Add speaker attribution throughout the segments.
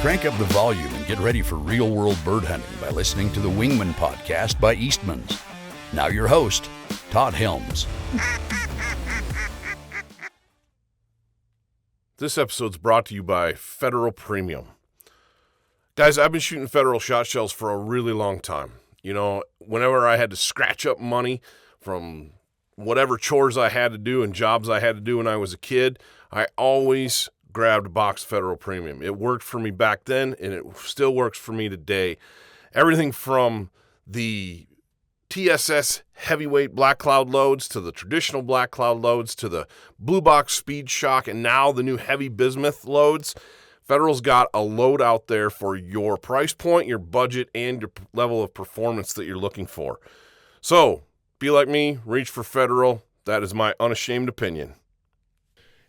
Speaker 1: Crank up the volume and get ready for real-world bird hunting by listening to the Wingmen Podcast by Eastmans. Now your host, Todd Helms.
Speaker 2: This episode's brought to you by Federal Premium. Guys, I've been shooting federal shot shells for a really long time. You know, whenever I had to scratch up money from whatever chores I had to do and jobs I had to do when I was a kid, I always grabbed a box of Federal Premium. It worked for me back then, and it still works for me today. Everything from the TSS heavyweight black cloud loads to the traditional black cloud loads to the blue box speed shock and now the new heavy bismuth loads. Federal's got a load out there for your price point, your budget, and your level of performance that you're looking for. So, be like me, reach for Federal. That is my unashamed opinion.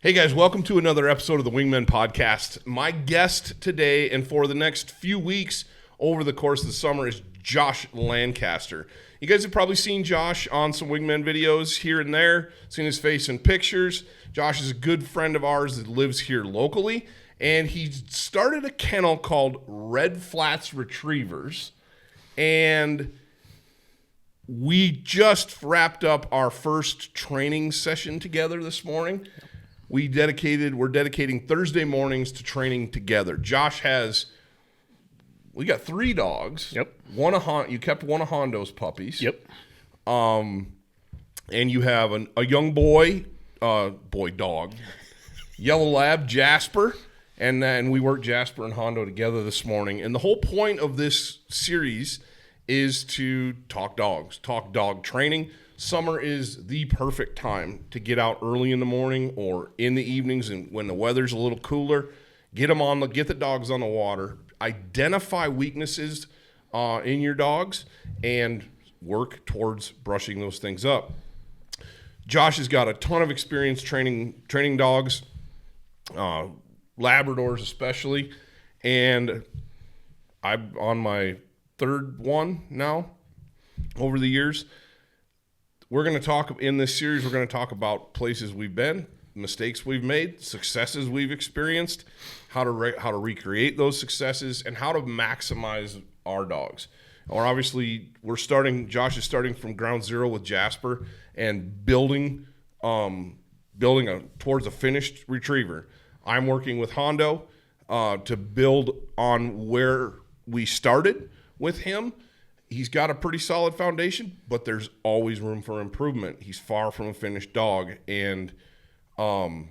Speaker 2: Hey guys, welcome to another episode of the Wingmen Podcast. My guest today and for the next few weeks over the course of the summer is Josh Lancaster. You guys have probably seen Josh on some Wingmen videos here and there, seen his face in pictures. Josh is a good friend of ours that lives here locally, and he started a kennel called Red Flats Retrievers, and we just wrapped up our first training session together this morning. We're dedicating Thursday mornings to training together. Josh we got 3 dogs.
Speaker 3: Yep.
Speaker 2: You kept one of Hondo's puppies.
Speaker 3: Yep.
Speaker 2: And you have a young boy dog, yellow lab, Jasper. And then we worked Jasper and Hondo together this morning. And the whole point of this series is to talk dogs, talk dog training. Summer is the perfect time to get out early in the morning or in the evenings, and when the weather's a little cooler, get the dogs on the water, identify weaknesses in your dogs, and work towards brushing those things up. Josh has got a ton of experience training dogs, Labradors especially, and I'm on my 3rd one now over the years. We're going to talk in this series, we're going to talk about places we've been, mistakes we've made, successes we've experienced, how to recreate those successes, and how to maximize our dogs. Or obviously, Josh is starting from ground zero with Jasper and building towards a finished retriever. I'm working with Hondo to build on where we started with him. He's got a pretty solid foundation, but there's always room for improvement. He's far from a finished dog, and we're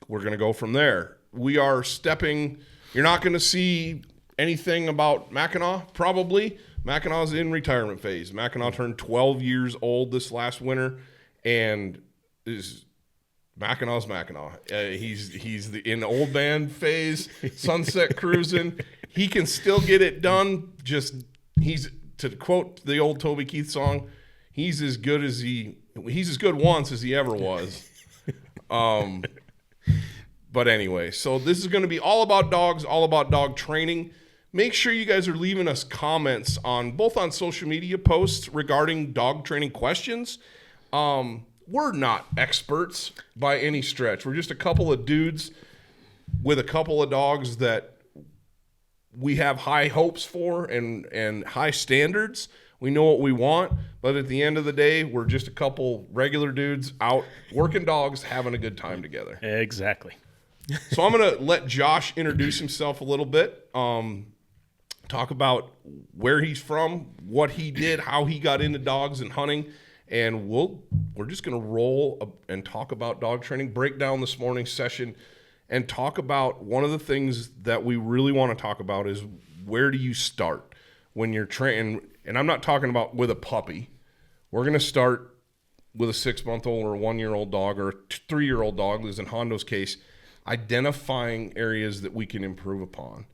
Speaker 2: going to go from there. We are stepping – you're not going to see anything about Mackinac, probably. Mackinac's in retirement phase. Mackinac turned 12 years old this last winter, and Mackinac's Mackinac. He's in the old man phase, sunset cruising. He can still get it done, to quote the old Toby Keith song, he's as good once as he ever was. But anyway, so this is going to be all about dogs, all about dog training. Make sure you guys are leaving us comments both on social media posts regarding dog training questions. We're not experts by any stretch. We're just a couple of dudes with a couple of dogs that we have high hopes for and high standards. We know what we want, but at the end of the day, we're just a couple regular dudes out working dogs, having a good time together.
Speaker 3: Exactly.
Speaker 2: So I'm going to let Josh introduce himself a little bit, talk about where he's from, what he did, how he got into dogs and hunting, and we're just going to roll and talk about dog training, break down this morning's session, and talk about one of the things that we really want to talk about is where do you start when you're training? And I'm not talking about with a puppy. We're going to start with a 6-month-old or a 1-year-old dog or a 3-year-old dog, as in Hondo's case, identifying areas that we can improve upon.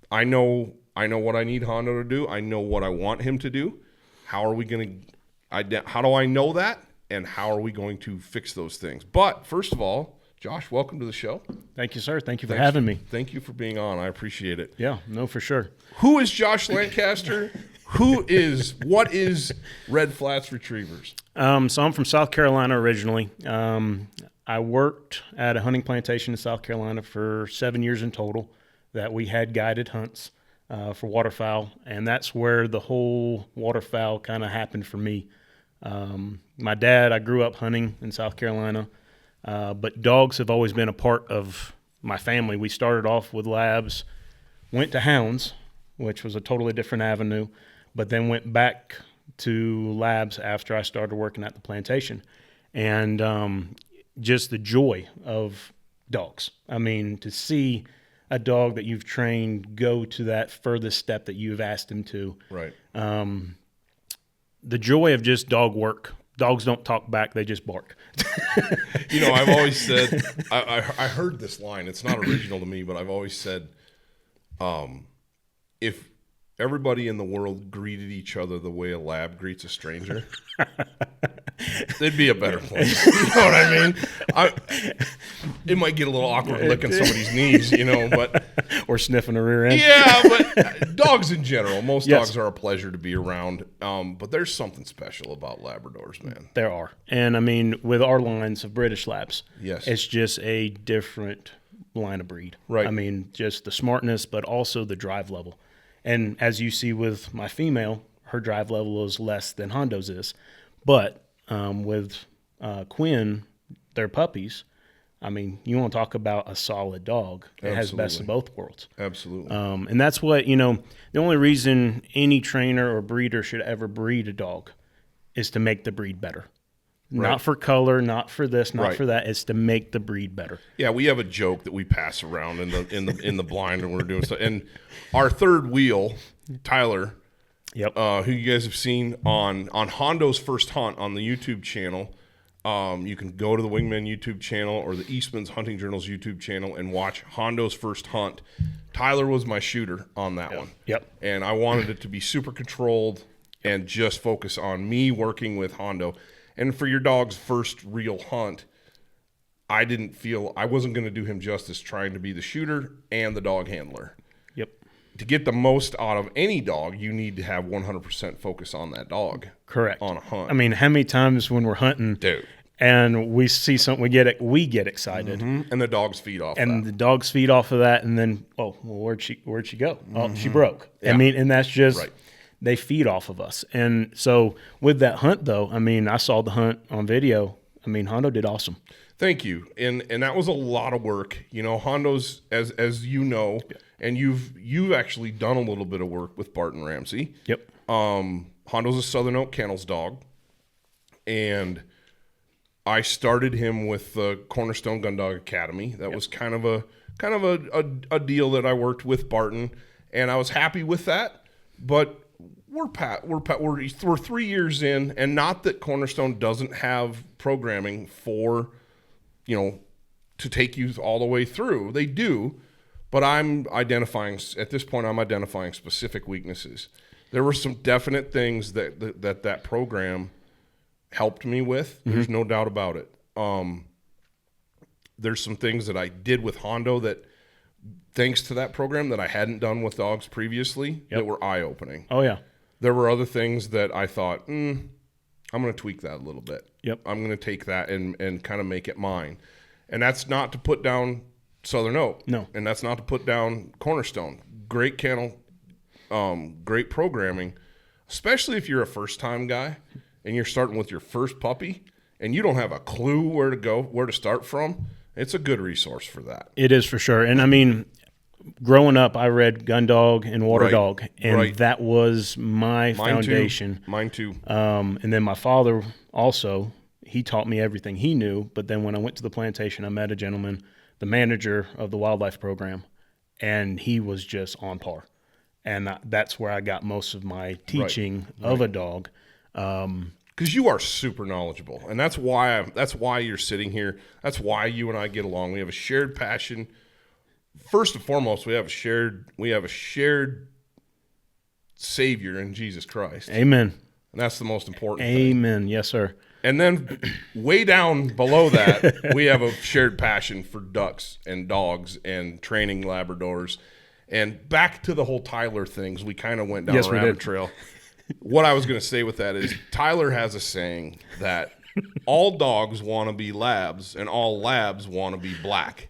Speaker 2: I know what I need Hondo to do. I know what I want him to do. How do I know that? And how are we going to fix those things? But first of all, Josh, welcome to the show.
Speaker 3: Thank you, sir. Thank you for having me.
Speaker 2: Thank you for being on. I appreciate it.
Speaker 3: Yeah, no, for sure.
Speaker 2: Who is Josh Lancaster? What is Red Flats Retrievers?
Speaker 3: So I'm from South Carolina originally. I worked at a hunting plantation in South Carolina for 7 years in total. that we had guided hunts for waterfowl, and that's where the whole waterfowl kind of happened for me. My dad, I grew up hunting in South Carolina, but dogs have always been a part of my family. We started off with labs, went to hounds, which was a totally different avenue, but then went back to labs after I started working at the plantation. And just the joy of dogs. I mean, to see a dog that you've trained go to that furthest step that you've asked him to.
Speaker 2: Right.
Speaker 3: The joy of just dog work. Dogs don't talk back, they just bark.
Speaker 2: I've always said, I heard this line. It's not original to me, but I've always said, if everybody in the world greeted each other the way a lab greets a stranger, it'd be a better place. You know what I mean? It might get a little awkward licking somebody's knees, but
Speaker 3: or sniffing a rear end.
Speaker 2: Yeah, but dogs in general, most dogs are a pleasure to be around. But there's something special about Labradors, man.
Speaker 3: There are. And I mean, with our lines of British Labs,
Speaker 2: yes,
Speaker 3: it's just a different line of breed.
Speaker 2: Right.
Speaker 3: I mean, just the smartness, but also the drive level. And as you see with my female, her drive level is less than Hondo's is. But with Quinn, their puppies, I mean, you want to talk about a solid dog. It has best of both worlds.
Speaker 2: Absolutely.
Speaker 3: And that's what, the only reason any trainer or breeder should ever breed a dog is to make the breed better. Right. Not for color, not for this, not for that. It's to make the breed better.
Speaker 2: Yeah, we have a joke that we pass around in the blind when we're doing stuff. And our third wheel, Tyler, who you guys have seen on Hondo's First Hunt on the YouTube channel. You can go to the Wingmen YouTube channel or the Eastmans Hunting Journal's YouTube channel and watch Hondo's First Hunt. Tyler was my shooter on that one.
Speaker 3: Yep.
Speaker 2: And I wanted it to be super controlled and just focus on me working with Hondo. And for your dog's first real hunt, I wasn't going to do him justice trying to be the shooter and the dog handler.
Speaker 3: Yep.
Speaker 2: To get the most out of any dog, you need to have 100% focus on that dog.
Speaker 3: Correct.
Speaker 2: On a hunt.
Speaker 3: I mean, how many times when we're hunting,
Speaker 2: dude,
Speaker 3: and we see something, we get excited,
Speaker 2: and the dogs feed off.
Speaker 3: And the dogs feed off of that, and then where'd she go? Oh, she broke.
Speaker 2: Yeah.
Speaker 3: I mean, and that's just.
Speaker 2: Right.
Speaker 3: They feed off of us. And so with that hunt, though, I mean, I saw the hunt on video. I mean, Hondo did awesome.
Speaker 2: Thank you. And that was a lot of work. Hondo's, as you know, and you've actually done a little bit of work with Barton Ramsey.
Speaker 3: Yep.
Speaker 2: Hondo's a Southern Oak Kennels dog. And I started him with the Cornerstone Gun Dog Academy. That was kind of a deal that I worked with Barton, and I was happy with that. But we're 3 years in, and not that Cornerstone doesn't have programming for, to take you all the way through. They do, but at this point, I'm identifying specific weaknesses. There were some definite things that program helped me with. Mm-hmm. There's no doubt about it. There's some things that I did with Hondo that, thanks to that program, that I hadn't done with dogs previously, that were eye-opening.
Speaker 3: Oh, yeah.
Speaker 2: There were other things that I thought, I'm going to tweak that a little bit.
Speaker 3: Yep.
Speaker 2: I'm going to take that and kind of make it mine. And that's not to put down Southern Oak.
Speaker 3: No.
Speaker 2: And that's not to put down Cornerstone. Great kennel, great programming, especially if you're a first-time guy and you're starting with your first puppy and you don't have a clue where to start from. It's a good resource for that.
Speaker 3: It is for sure. And I mean, growing up, I read Gun Dog and Water Dog, and that was my foundation.
Speaker 2: Mine too.
Speaker 3: And then my father also, he taught me everything he knew. But then when I went to the plantation, I met a gentleman, the manager of the wildlife program, and he was just on par. And that's where I got most of my teaching of a dog.
Speaker 2: Because you are super knowledgeable, and that's why you're sitting here. That's why you and I get along. We have a shared passion. First and foremost, we have a shared Savior in Jesus Christ.
Speaker 3: Amen.
Speaker 2: And that's the most important thing.
Speaker 3: Amen. Yes, sir.
Speaker 2: And then way down below that, we have a shared passion for ducks and dogs and training Labradors. And back to the whole Tyler things, we kind of went down a rabbit trail. What I was going to say with that is Tyler has a saying that all dogs want to be labs and all labs want to be black.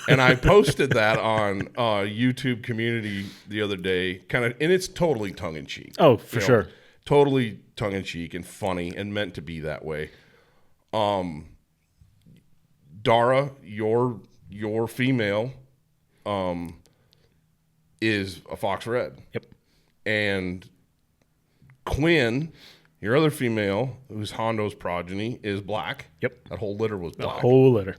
Speaker 2: And I posted that on YouTube community the other day, and it's totally tongue-in-cheek.
Speaker 3: Oh, for sure.
Speaker 2: Totally tongue-in-cheek and funny and meant to be that way. Dara, your female is a fox red.
Speaker 3: Yep.
Speaker 2: And Quinn, your other female, who's Hondo's progeny, is black.
Speaker 3: Yep.
Speaker 2: That whole litter was black.
Speaker 3: The whole litter.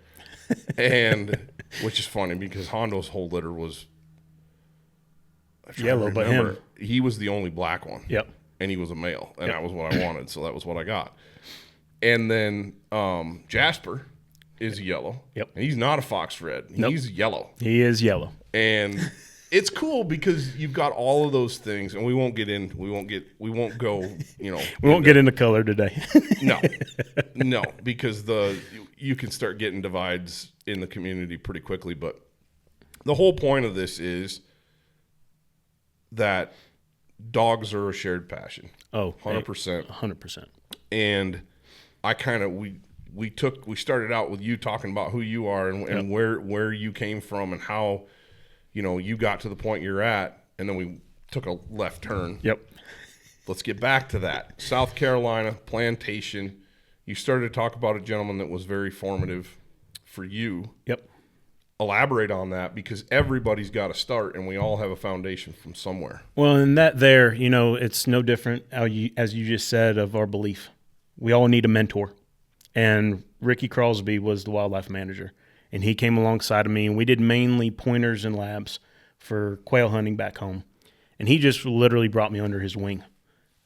Speaker 2: And which is funny because Hondo's whole litter was
Speaker 3: yellow, but him.
Speaker 2: He was the only black one.
Speaker 3: Yep.
Speaker 2: And he was a male, and that was what I wanted, so that was what I got. And then Jasper is yellow.
Speaker 3: Yep.
Speaker 2: And he's not a fox red. He's yellow.
Speaker 3: He is yellow.
Speaker 2: And it's cool because you've got all of those things, and we won't get, we won't go,
Speaker 3: we won't get into color today.
Speaker 2: No, because you can start getting divides in the community pretty quickly. But the whole point of this is that dogs are a shared passion.
Speaker 3: Oh,
Speaker 2: 100%.
Speaker 3: 100%.
Speaker 2: And I kind of we started out with you talking about who you are and where you came from and how you got to the point you're at, and then we took a left turn.
Speaker 3: Yep.
Speaker 2: Let's get back to that. South Carolina, plantation. You started to talk about a gentleman that was very formative for you.
Speaker 3: Yep.
Speaker 2: Elaborate on that, because everybody's got to start, and we all have a foundation from somewhere.
Speaker 3: Well, and that there, it's no different, as you just said, of our belief. We all need a mentor. And Ricky Crosby was the wildlife manager. And he came alongside of me, and we did mainly pointers and labs for quail hunting back home. And he just literally brought me under his wing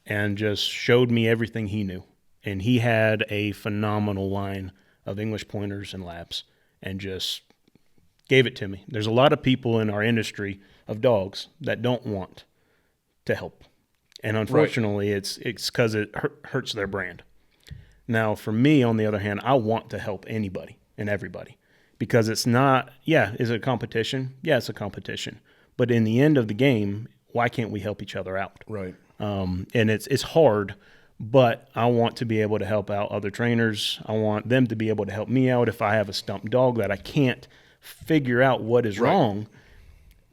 Speaker 3: and just showed me everything he knew. And he had a phenomenal line of English pointers and labs and just gave it to me. There's a lot of people in our industry of dogs that don't want to help. And unfortunately, it's because it hurts their brand. Now, for me, on the other hand, I want to help anybody and everybody. Because it's not, is it a competition? Yeah, it's a competition. But in the end of the game, why can't we help each other out?
Speaker 2: Right.
Speaker 3: And it's hard, but I want to be able to help out other trainers. I want them to be able to help me out if I have a stumped dog that I can't figure out what is wrong.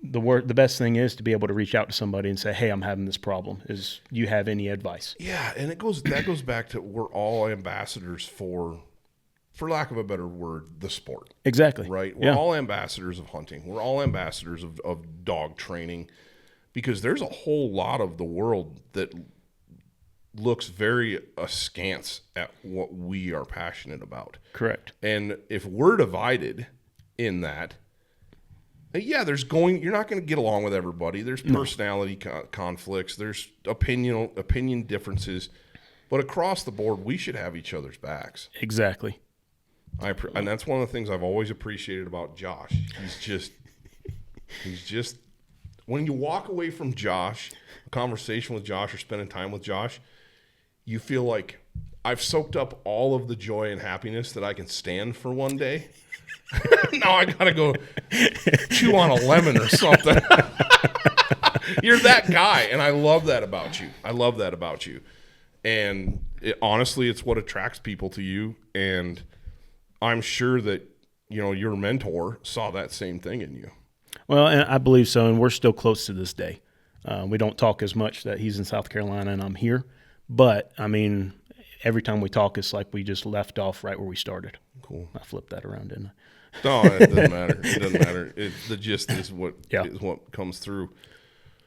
Speaker 3: The best thing is to be able to reach out to somebody and say, hey, I'm having this problem. Do you have any advice?
Speaker 2: Yeah, and that goes back to we're all ambassadors for lack of a better word, the sport.
Speaker 3: Exactly.
Speaker 2: Right? We're all ambassadors of hunting. We're all ambassadors of dog training, because there's a whole lot of the world that looks very askance at what we are passionate about.
Speaker 3: Correct.
Speaker 2: And if we're divided in that, you're not going to get along with everybody. There's personality conflicts. There's opinion differences. But across the board, we should have each other's backs.
Speaker 3: Exactly.
Speaker 2: And that's one of the things I've always appreciated about Josh. He's just, when you walk away from Josh, a conversation with Josh or spending time with Josh, you feel like I've soaked up all of the joy and happiness that I can stand for one day. Now I got to go chew on a lemon or something. You're that guy, and I love that about you. And honestly, it's what attracts people to you, and I'm sure that your mentor saw that same thing in you.
Speaker 3: Well, and I believe so, and we're still close to this day. We don't talk as much that he's in South Carolina and I'm here, but I mean, every time we talk, it's like we just left off right where we started.
Speaker 2: Cool.
Speaker 3: I flipped that around, didn't I?
Speaker 2: No, it doesn't matter. It doesn't matter. The gist is what comes through.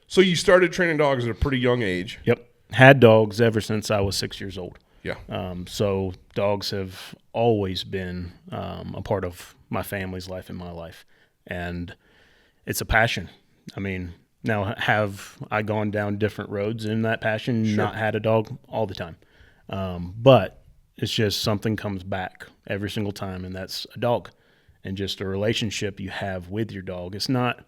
Speaker 2: So you started training dogs at a pretty young age.
Speaker 3: Yep. Had dogs ever since I was 6 years old.
Speaker 2: Yeah.
Speaker 3: So dogs have always been a part of my family's life and my life. And it's a passion. I mean, now have I gone down different roads in that passion, not had a dog all the time. But it's just something comes back every single time, and that's a dog. And just a relationship you have with your dog. It's not,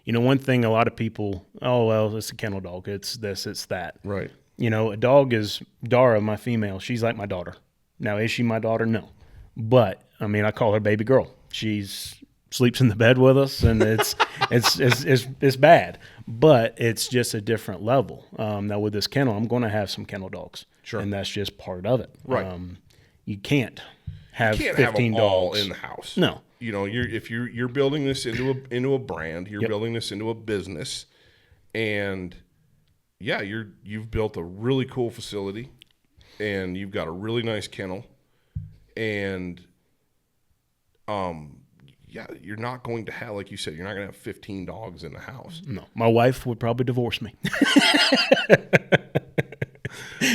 Speaker 3: one thing a lot of people, it's a kennel dog. It's this, it's that.
Speaker 2: Right.
Speaker 3: A dog is Dara, my female. She's like my daughter. Now, is she my daughter? No. But, I call her baby girl. She's sleeps in the bed with us, and it's bad. But it's just a different level. Now, with this kennel, I'm going to have some kennel dogs.
Speaker 2: Sure.
Speaker 3: And that's just part of it.
Speaker 2: Right.
Speaker 3: You can't have
Speaker 2: you can't
Speaker 3: 15
Speaker 2: have them all
Speaker 3: dogs
Speaker 2: in the house.
Speaker 3: No.
Speaker 2: You know, if you're building this into a brand, you're
Speaker 3: Yep.
Speaker 2: building this into a business, and yeah, you've built a really cool facility, and you've got a really nice kennel, and yeah, you're not going to have, like you said, you're not going to have 15 dogs in the house.
Speaker 3: No, my wife would probably divorce me.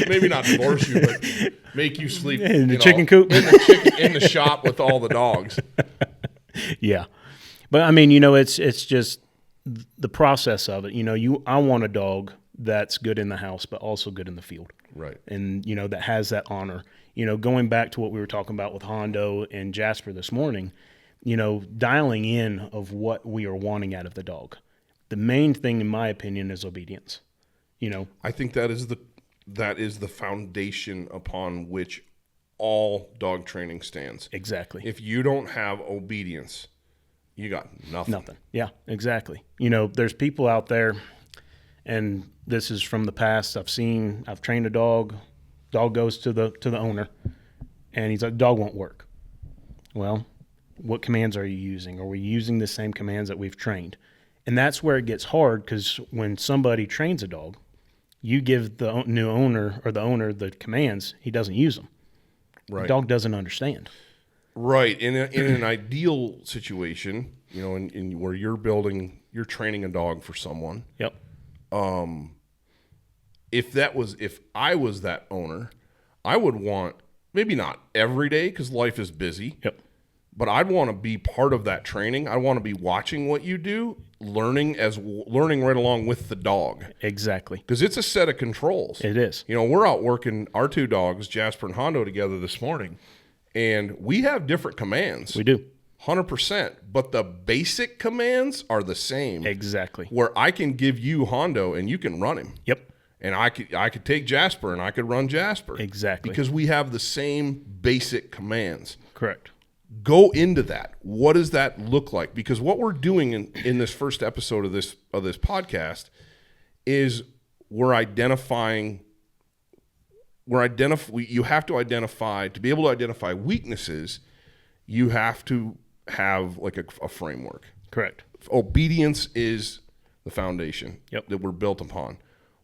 Speaker 2: Maybe not divorce you, but make you sleep
Speaker 3: in the chicken coop,
Speaker 2: in the shop with all the dogs.
Speaker 3: Yeah, but I mean, you know, it's just the process of it. You know, I want a dog that's good in the house, but also good in the field.
Speaker 2: Right.
Speaker 3: And, you know, that has that honor. You know, going back to what we were talking about with Hondo and Jasper this morning, you know, dialing in of what we are wanting out of the dog. The main thing, in my opinion, is obedience. You know,
Speaker 2: I think that is the foundation upon which all dog training stands.
Speaker 3: exactly.
Speaker 2: If you don't have obedience, you got nothing.
Speaker 3: Nothing. Yeah, exactly. You know, there's people out there, and this is from the past. I've trained a dog. Dog goes to the owner, and he's like, dog won't work. Well, what commands are you using? Are we using the same commands that we've trained? And that's where it gets hard, because when somebody trains a dog, you give the new owner or the owner the commands, he doesn't use them.
Speaker 2: Right.
Speaker 3: The dog doesn't understand.
Speaker 2: Right. In an ideal situation, you know, in where you're training a dog for someone.
Speaker 3: Yep.
Speaker 2: If I was that owner, I would want, maybe not every day because life is busy.
Speaker 3: Yep.
Speaker 2: But I'd want to be part of that training. I want to be watching what you do, learning right along with the dog.
Speaker 3: Exactly.
Speaker 2: Because it's a set of controls.
Speaker 3: It is.
Speaker 2: You know, we're out working our two dogs, Jasper and Hondo, together this morning, and we have different commands.
Speaker 3: We do.
Speaker 2: 100%. But the basic commands are the same.
Speaker 3: Exactly.
Speaker 2: Where I can give you Hondo and you can run him.
Speaker 3: Yep.
Speaker 2: And I could take Jasper and I could run Jasper.
Speaker 3: Exactly.
Speaker 2: Because we have the same basic commands.
Speaker 3: Correct.
Speaker 2: Go into that. What does that look like? Because what we're doing in this first episode of this podcast is you have to identify, to be able to identify weaknesses, you have to have like a framework.
Speaker 3: Correct.
Speaker 2: Obedience is the foundation that we're built upon.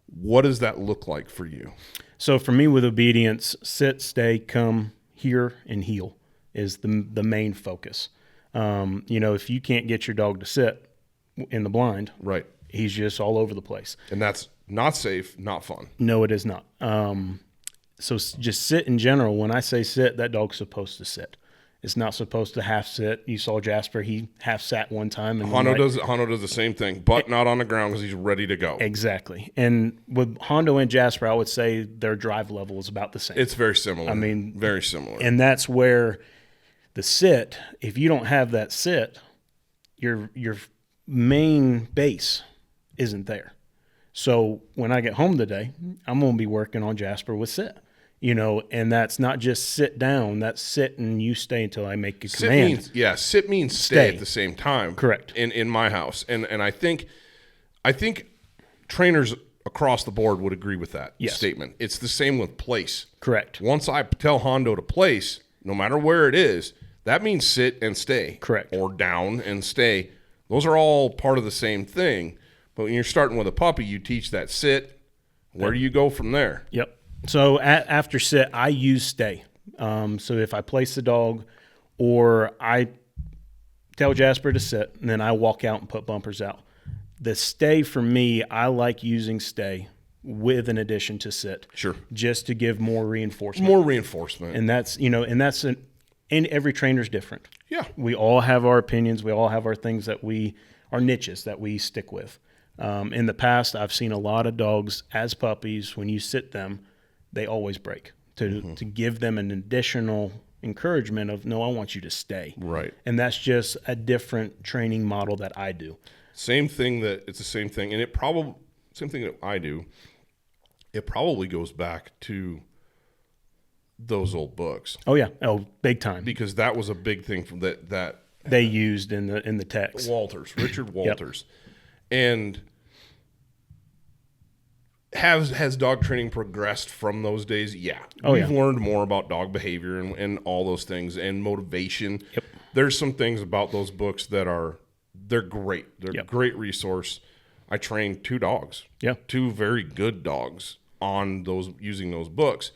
Speaker 2: What does that look like for you?
Speaker 3: So for me, with obedience, sit, stay, come, hear, and heel is the main focus. You know, if you can't get your dog to sit in the blind,
Speaker 2: right,
Speaker 3: he's just all over the place.
Speaker 2: And that's not safe, not fun.
Speaker 3: No, it is not. So just sit in general. When I say sit, that dog's supposed to sit. It's not supposed to half sit. You saw Jasper; he half sat one time. And
Speaker 2: Hondo does the same thing, but not on the ground because he's ready to go.
Speaker 3: Exactly. And with Hondo and Jasper, I would say their drive level is about the same.
Speaker 2: It's very similar.
Speaker 3: I mean,
Speaker 2: very similar.
Speaker 3: And that's where the sit. If you don't have that sit, your main base isn't there. So when I get home today, I'm going to be working on Jasper with sit. You know, and that's not just sit down. That's sit and you stay until I make a command.
Speaker 2: Sit means stay at the same time.
Speaker 3: Correct.
Speaker 2: In my house, and I think trainers across the board would agree with that statement. It's the same with place.
Speaker 3: Correct.
Speaker 2: Once I tell Hondo to place, no matter where it is, that means sit and stay.
Speaker 3: Correct.
Speaker 2: Or down and stay. Those are all part of the same thing. But when you're starting with a puppy, you teach that sit. Where do you go from there?
Speaker 3: Yep. So after sit, I use stay. So if I place the dog or I tell Jasper to sit, and then I walk out and put bumpers out. The stay for me, I like using stay with an addition to sit.
Speaker 2: Sure.
Speaker 3: Just to give more reinforcement.
Speaker 2: More reinforcement.
Speaker 3: And that's, and every trainer's different.
Speaker 2: Yeah.
Speaker 3: We all have our opinions. We all have our things our niches that we stick with. In the past, I've seen a lot of dogs as puppies, when you sit them, they always break. To give them an additional encouragement of, no, I want you to stay.
Speaker 2: Right.
Speaker 3: And that's just a different training model that I do.
Speaker 2: It's the same thing. And same thing that I do. It probably goes back to those old books.
Speaker 3: Oh yeah. Oh, big time.
Speaker 2: Because that was a big thing from that
Speaker 3: they used in the text.
Speaker 2: Richard Walters. Yep. And Has dog training progressed from those days? Yeah.
Speaker 3: We've
Speaker 2: learned more about dog behavior and all those things and motivation.
Speaker 3: Yep.
Speaker 2: There's some things about those books that they're great. They're a great resource. I trained 2 dogs.
Speaker 3: Yeah.
Speaker 2: 2 very good dogs on using those books.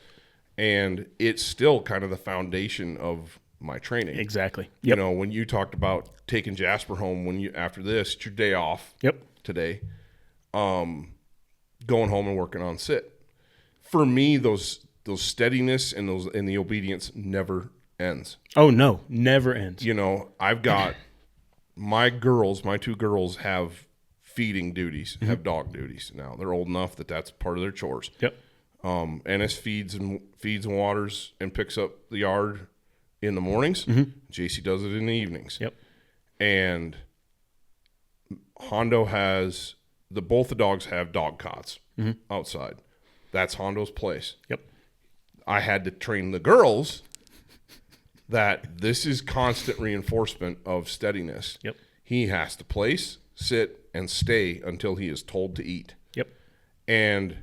Speaker 2: And it's still kind of the foundation of my training.
Speaker 3: Exactly.
Speaker 2: You know, when you talked about taking Jasper home after this, it's your day off today, going home and working on sit. For me, those steadiness and the obedience never ends.
Speaker 3: Oh no, never ends.
Speaker 2: You know, I've got my 2 girls have feeding duties, have dog duties. Now they're old enough that's part of their chores.
Speaker 3: Yep.
Speaker 2: Ennis feeds and waters and picks up the yard in the mornings. JC does it in the evenings.
Speaker 3: Yep.
Speaker 2: And Hondo has both the dogs have dog cots outside. That's Hondo's place.
Speaker 3: Yep.
Speaker 2: I had to train the girls that this is constant reinforcement of steadiness.
Speaker 3: Yep.
Speaker 2: He has to place, sit, and stay until he is told to eat.
Speaker 3: Yep. And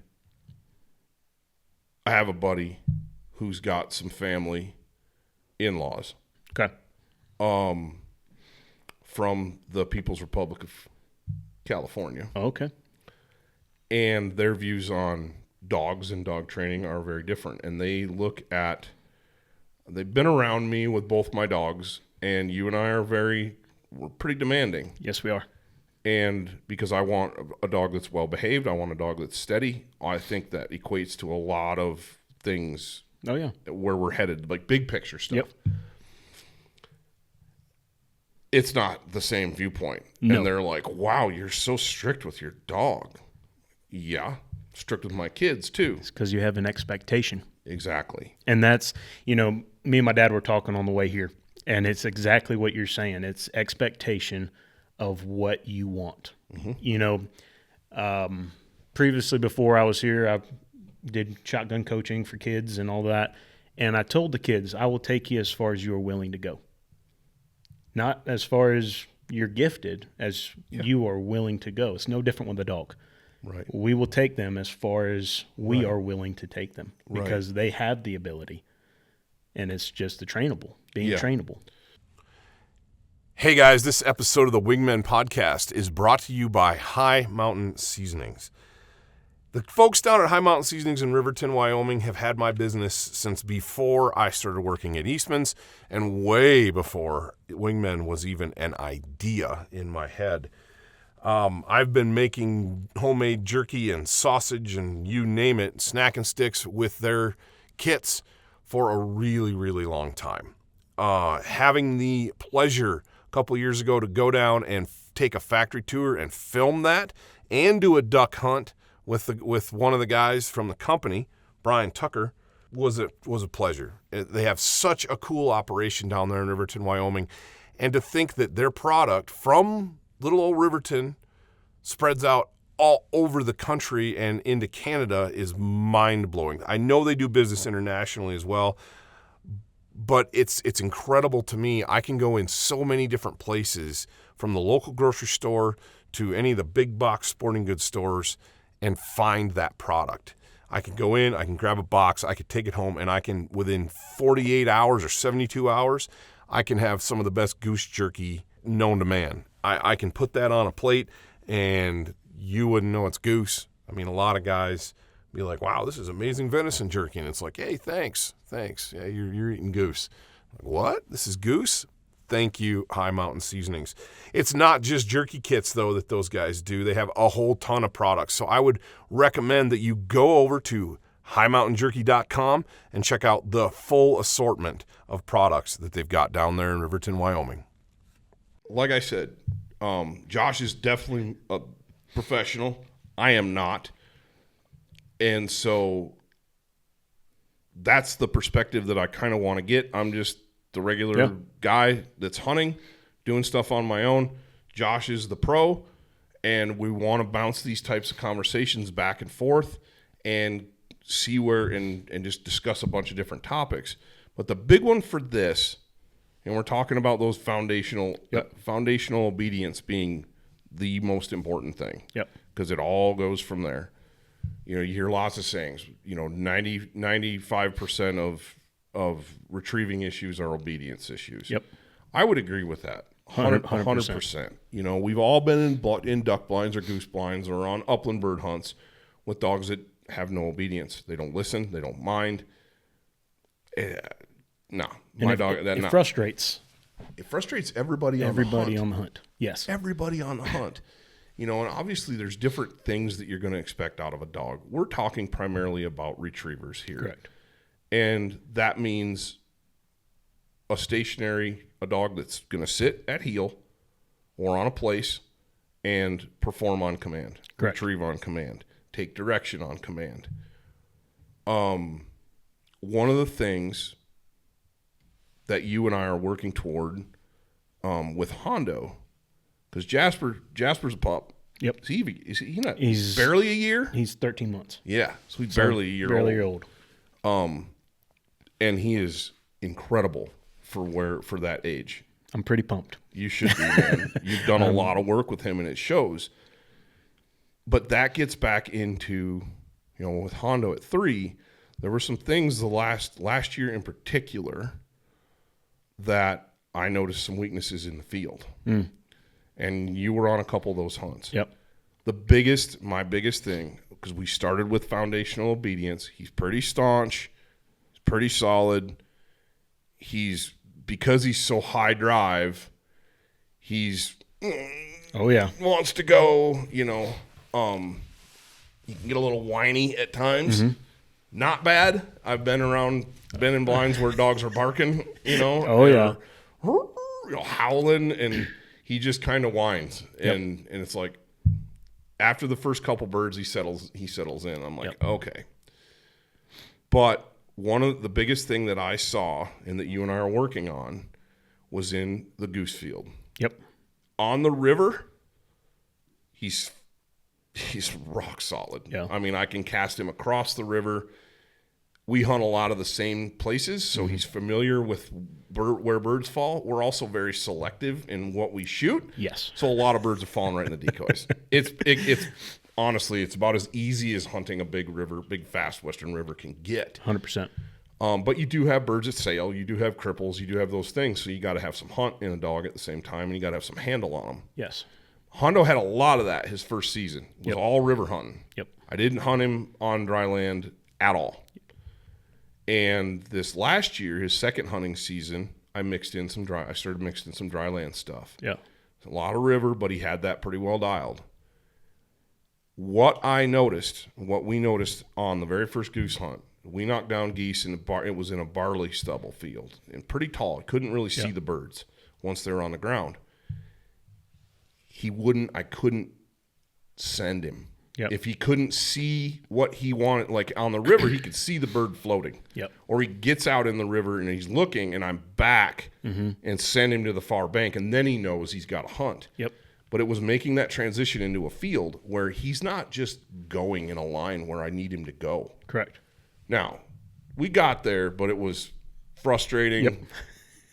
Speaker 2: I have a buddy who's got some family in-laws.
Speaker 3: Okay.
Speaker 2: From the People's Republic of California.
Speaker 3: Oh, okay.
Speaker 2: And their views on dogs and dog training are very different. And they've been around me with both my dogs, and you and I we're pretty demanding.
Speaker 3: Yes, we are.
Speaker 2: And because I want a dog that's well behaved, I want a dog that's steady. I think that equates to a lot of things.
Speaker 3: Oh yeah.
Speaker 2: Where we're headed, like big picture stuff.
Speaker 3: Yep.
Speaker 2: It's not the same viewpoint.
Speaker 3: No.
Speaker 2: And they're like, wow, you're so strict with your dog. Yeah. Strict with my kids too.
Speaker 3: It's because you have an expectation.
Speaker 2: Exactly.
Speaker 3: And that's, me and my dad were talking on the way here, and it's exactly what you're saying. It's expectation of what you want. Previously, before I was here, I did shotgun coaching for kids and all that. And I told the kids, I will take you as far as you are willing to go. Not as far as you're gifted, as you are willing to go. It's no different with a dog.
Speaker 2: Right.
Speaker 3: We will take them as far as we are willing to take them because they have the ability. And it's just being trainable.
Speaker 2: Hey guys, this episode of the Wingmen Podcast is brought to you by High Mountain Seasonings. The folks down at High Mountain Seasonings in Riverton, Wyoming have had my business since before I started working at Eastmans and way before Wingmen was even an idea in my head. I've been making homemade jerky and sausage and you name it, snack and sticks with their kits for a really, really long time. Having the pleasure a couple years ago to go down and take a factory tour and film that and do a duck hunt with one of the guys from the company, Brian Tucker, was a pleasure. They have such a cool operation down there in Riverton, Wyoming, and to think that their product from little old Riverton spreads out all over the country and into Canada is mind-blowing. I know they do business internationally as well, but it's incredible to me. I can go in so many different places, from the local grocery store to any of the big box sporting goods stores, and find that product. I can go in, I can grab a box, I can take it home, and I can, within 48 hours or 72 hours, I can have some of the best goose jerky known to man. I can put that on a plate, and you wouldn't know it's goose. I mean, a lot of guys be like, wow, this is amazing venison jerky. And it's like, hey, thanks. Yeah, you're eating goose. Like, what? This is goose? Thank you, High Mountain Seasonings. It's not just jerky kits, though, that those guys do. They have a whole ton of products. So I would recommend that you go over to highmountainjerky.com and check out the full assortment of products that they've got down there in Riverton, Wyoming. Like I said, Josh is definitely a professional. I am not. And so that's the perspective that I kind of want to get. I'm just the regular guy that's hunting, doing stuff on my own. Josh is the pro, and we want to bounce these types of conversations back and forth and see where and just discuss a bunch of different topics. But the big one for this, and we're talking about those foundational obedience being the most important thing.
Speaker 3: Yep.
Speaker 2: Because it all goes from there. You know, you hear lots of sayings. You know, 95% of retrieving issues are obedience issues.
Speaker 3: Yep.
Speaker 2: I would agree with that. 100%. You know, we've all been in duck blinds or goose blinds or on upland bird hunts with dogs that have no obedience. They don't listen. They don't mind. No, my dog.
Speaker 3: It frustrates.
Speaker 2: It frustrates everybody on
Speaker 3: the hunt. Yes.
Speaker 2: Everybody on the hunt. You know, and obviously there's different things that you're going to expect out of a dog. We're talking primarily about retrievers here.
Speaker 3: Correct.
Speaker 2: And that means a dog that's going to sit at heel or on a place and perform on command.
Speaker 3: Correct.
Speaker 2: Retrieve on command. Take direction on command. One of the things that you and I are working toward with Hondo, because Jasper's a pup.
Speaker 3: Yep.
Speaker 2: Is he not?
Speaker 3: He's
Speaker 2: barely a year.
Speaker 3: He's 13 months.
Speaker 2: Yeah, so he's barely a year old. And he is incredible for that age.
Speaker 3: I'm pretty pumped.
Speaker 2: You should be, man. You've done a lot of work with him, and it shows. But that gets back into, you know, with Hondo at 3, there were some things the last year in particular that I noticed some weaknesses in the field. And you were on a couple of those hunts.
Speaker 3: Yep.
Speaker 2: My biggest thing, because we started with foundational obedience. He's pretty staunch. He's pretty solid. Because he's so high drive, he's wants to go, you know, he can get a little whiny at times. Mm-hmm. Not bad. I've been in blinds where dogs are barking, you know. Howling, and he just kind of whines. Yep. And it's like after the first couple birds he settles in. I'm like, okay. But one of the biggest thing that I saw and that you and I are working on was in the goose field.
Speaker 3: Yep.
Speaker 2: On the river, he's rock solid.
Speaker 3: Yeah.
Speaker 2: I mean, I can cast him across the river. We hunt a lot of the same places, so he's familiar with where birds fall. We're also very selective in what we shoot.
Speaker 3: Yes.
Speaker 2: So a lot of birds have fallen right in the decoys. It's honestly, it's about as easy as hunting a big fast western river can get.
Speaker 3: 100%.
Speaker 2: But you do have birds that sail. You do have cripples. You do have those things. So you got to have some hunt in a dog at the same time, and you got to have some handle on them.
Speaker 3: Yes.
Speaker 2: Hondo had a lot of that his first season. It was all river hunting.
Speaker 3: Yep.
Speaker 2: I didn't hunt him on dry land at all. And this last year, his second hunting season, I started mixing some dry land stuff.
Speaker 3: Yeah.
Speaker 2: A lot of river, but he had that pretty well dialed. What we noticed on the very first goose hunt, we knocked down geese it was in a barley stubble field and pretty tall. I couldn't really see the birds once they were on the ground. I couldn't send him.
Speaker 3: Yep.
Speaker 2: If he couldn't see what he wanted, like on the river, he could see the bird floating.
Speaker 3: Yep.
Speaker 2: Or he gets out in the river and he's looking, and I'm back and send him to the far bank, and then he knows he's got to hunt.
Speaker 3: Yep.
Speaker 2: But it was making that transition into a field where he's not just going in a line where I need him to go.
Speaker 3: Correct.
Speaker 2: Now, we got there, but it was frustrating.
Speaker 3: Yep.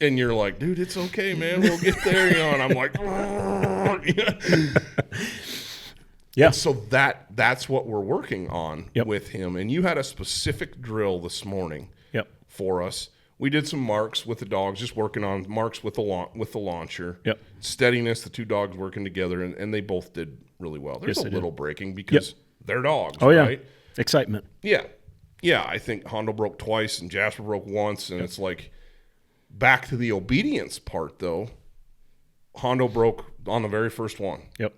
Speaker 2: And you're like, dude, it's okay, man. We'll get there. You know, and I'm like,
Speaker 3: yeah.
Speaker 2: So that's what we're working on with him. And you had a specific drill this morning for us. We did some marks with the dogs, just working on marks with the launcher.
Speaker 3: Yep.
Speaker 2: Steadiness, the two dogs working together, and they both did really well. There's a little breaking because they're dogs, right?
Speaker 3: Excitement.
Speaker 2: Yeah. Yeah, I think Hondo broke twice and Jasper broke once, and it's like back to the obedience part, though. Hondo broke on the very first one.
Speaker 3: Yep.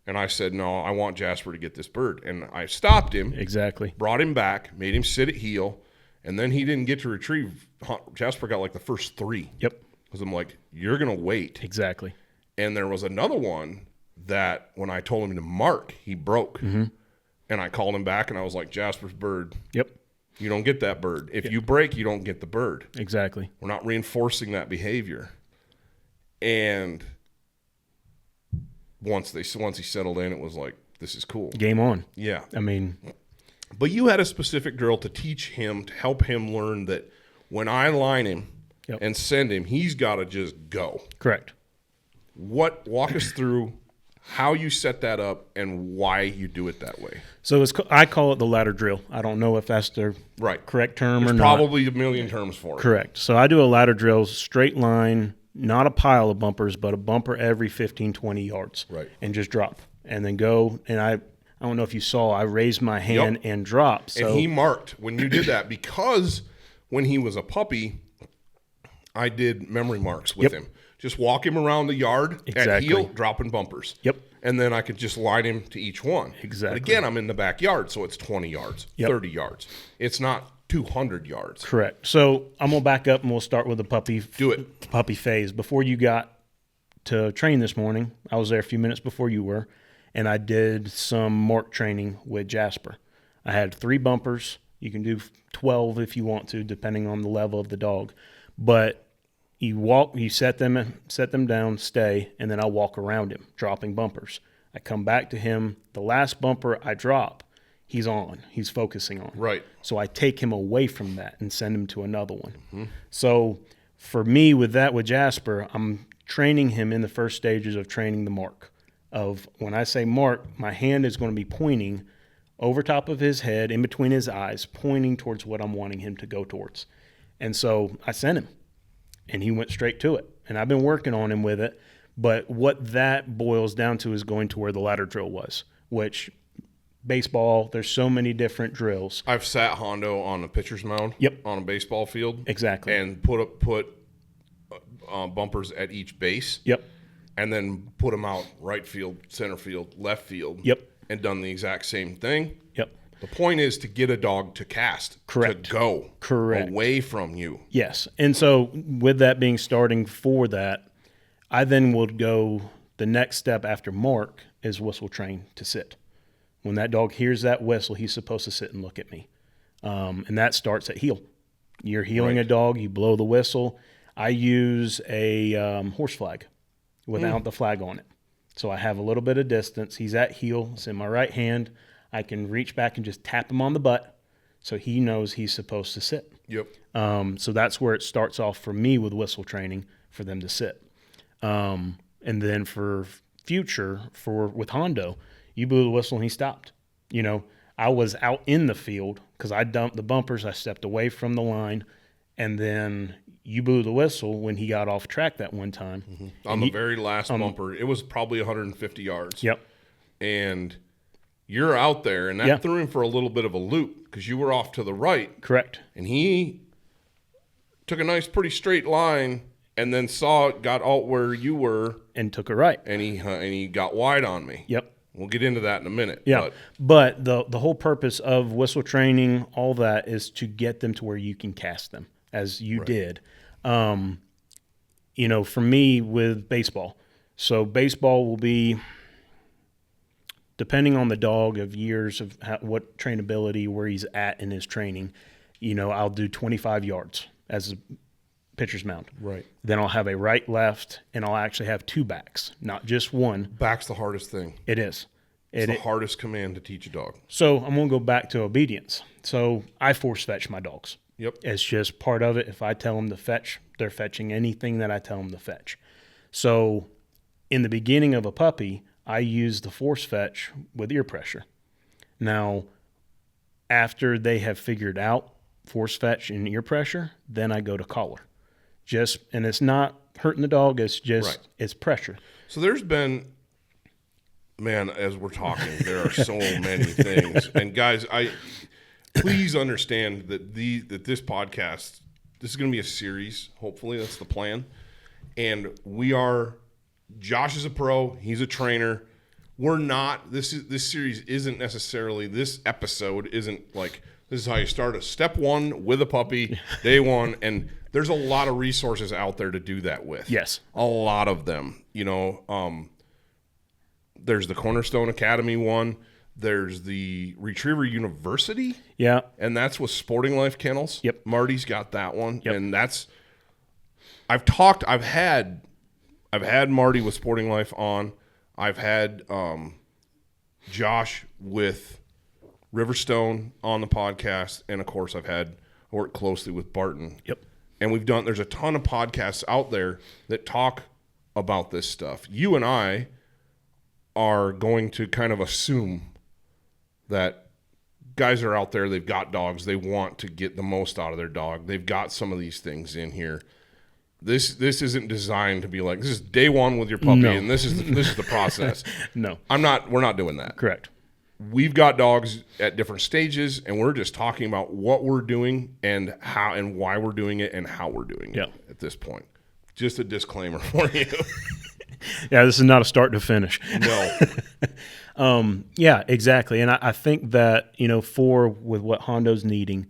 Speaker 2: And I said, no, I want Jasper to get this bird. And I stopped him.
Speaker 3: Exactly.
Speaker 2: Brought him back, made him sit at heel, and then he didn't get to retrieve. Jasper got like the first 3.
Speaker 3: Yep.
Speaker 2: Because I'm like, you're going to wait.
Speaker 3: Exactly.
Speaker 2: And there was another one that when I told him to mark, he broke. Mm-hmm. And I called him back, and I was like, Jasper's bird.
Speaker 3: Yep.
Speaker 2: You don't get that bird. If you break, you don't get the bird.
Speaker 3: Exactly.
Speaker 2: We're not reinforcing that behavior. And once he settled in, it was like, this is cool.
Speaker 3: Game on.
Speaker 2: Yeah.
Speaker 3: I mean.
Speaker 2: But you had a specific drill to teach him, to help him learn that when I line him and send him, he's got to just go.
Speaker 3: Correct.
Speaker 2: Walk us through how you set that up and why you do it that way.
Speaker 3: So I call it the ladder drill. I don't know if that's the correct term or not.
Speaker 2: Probably a million terms for it.
Speaker 3: Correct. So I do a ladder drill, straight line, not a pile of bumpers, but a bumper every 15, 20 yards.
Speaker 2: Right.
Speaker 3: And just drop. And then go, and I don't know if you saw, I raised my hand and dropped. So.
Speaker 2: And he marked when you did that, because when he was a puppy, I did memory marks with him. Just walk him around the yard at heel, dropping bumpers.
Speaker 3: Yep.
Speaker 2: And then I could just line him to each one.
Speaker 3: Exactly.
Speaker 2: But again, I'm in the backyard, so it's 20 yards, 30 yards. It's not 200 yards.
Speaker 3: Correct. So I'm going to back up and we'll start with the puppy.
Speaker 2: Do it.
Speaker 3: Puppy phase. Before you got to train this morning, I was there a few minutes before you were, and I did some mark training with Jasper. I had 3 bumpers. You can do 12 if you want to, depending on the level of the dog. But you set them down, stay, and then I walk around him, dropping bumpers. I come back to him. The last bumper I drop, he's on. He's focusing on.
Speaker 2: Right.
Speaker 3: So I take him away from that and send him to another one. Mm-hmm. So for me, with Jasper, I'm training him in the first stages of training the mark. Of when I say mark, my hand is going to be pointing over top of his head, in between his eyes, pointing towards what I'm wanting him to go towards. And so I sent him. And he went straight to it. And I've been working on him with it. But what that boils down to is going to where the ladder drill was, which baseball, there's so many different drills.
Speaker 2: I've sat Hondo on a pitcher's mound on a baseball field.
Speaker 3: Exactly.
Speaker 2: And put bumpers at each base.
Speaker 3: Yep.
Speaker 2: And then put them out right field, center field, left field.
Speaker 3: Yep.
Speaker 2: And done the exact same thing.
Speaker 3: Yep.
Speaker 2: The point is to get a dog to cast,
Speaker 3: correct,
Speaker 2: to go,
Speaker 3: correct,
Speaker 2: away from you.
Speaker 3: Yes. And so with that being starting for that, I then would go, the next step after mark is whistle train to sit. When that dog hears that whistle, he's supposed to sit and look at me. And that starts at heel. You're heeling a dog, you blow the whistle. I use a horse flag without the flag on it. So I have a little bit of distance. He's at heel. It's in my right hand. I can reach back and just tap him on the butt so he knows he's supposed to sit.
Speaker 2: Yep.
Speaker 3: So that's where it starts off for me with whistle training, for them to sit. And then for future, with Hondo, you blew the whistle and he stopped. You know, I was out in the field because I dumped the bumpers. I stepped away from the line, and then you blew the whistle when he got off track that one time.
Speaker 2: Mm-hmm. On the very last bumper, it was probably 150 yards.
Speaker 3: Yep.
Speaker 2: And you're out there, and that threw him for a little bit of a loop because you were off to the right.
Speaker 3: Correct.
Speaker 2: And he took a nice, pretty straight line, and then saw it, got out where you were,
Speaker 3: and took it right.
Speaker 2: And he got wide on me.
Speaker 3: Yep.
Speaker 2: We'll get into that in a minute.
Speaker 3: Yeah. But the whole purpose of whistle training, all that, is to get them to where you can cast them, as you did. You know, for me with baseball. So baseball will be, depending on the dog, of years of what trainability, where he's at in his training, you know, I'll do 25 yards as a pitcher's mound.
Speaker 2: Right.
Speaker 3: Then I'll have a right, left, and I'll actually have 2 backs, not just one.
Speaker 2: Back's the hardest thing.
Speaker 3: It is.
Speaker 2: It's the hardest command to teach a dog.
Speaker 3: So I'm going to go back to obedience. So I force fetch my dogs.
Speaker 2: Yep.
Speaker 3: It's just part of it. If I tell them to fetch, they're fetching anything that I tell them to fetch. So in the beginning of a puppy, I use the force fetch with ear pressure. Now, after they have figured out force fetch and ear pressure, then I go to collar. And it's not hurting the dog, it's just, it's pressure.
Speaker 2: So there's been, man, as we're talking, there are so many things. And guys, please understand that this podcast, this is going to be a series. Hopefully that's the plan. And Josh is a pro. He's a trainer. We're not. This series isn't necessarily. This episode isn't like this is how you start a step 1 with a puppy, day 1, and there's a lot of resources out there to do that with.
Speaker 3: Yes,
Speaker 2: a lot of them. You know, there's the Cornerstone Academy one. There's the Retriever University.
Speaker 3: Yeah,
Speaker 2: and that's with Sporting Life Kennels.
Speaker 3: Yep,
Speaker 2: Marty's got that one, and that's. I've had Marty with Sporting Life on. I've had Josh with Riverstone on the podcast. And, of course, I worked closely with Barton.
Speaker 3: Yep.
Speaker 2: And there's a ton of podcasts out there that talk about this stuff. You and I are going to kind of assume that guys are out there, they've got dogs, they want to get the most out of their dog. They've got some of these things in here. This isn't designed to be like, this is day one with your puppy, and this is the process.
Speaker 3: No.
Speaker 2: We're not doing that.
Speaker 3: Correct.
Speaker 2: We've got dogs at different stages, and we're just talking about what we're doing and how and why we're doing it and how we're doing it at this point. Just a disclaimer for you.
Speaker 3: Yeah, this is not a start to finish.
Speaker 2: No.
Speaker 3: Yeah, exactly. And I think that, with what Hondo's needing,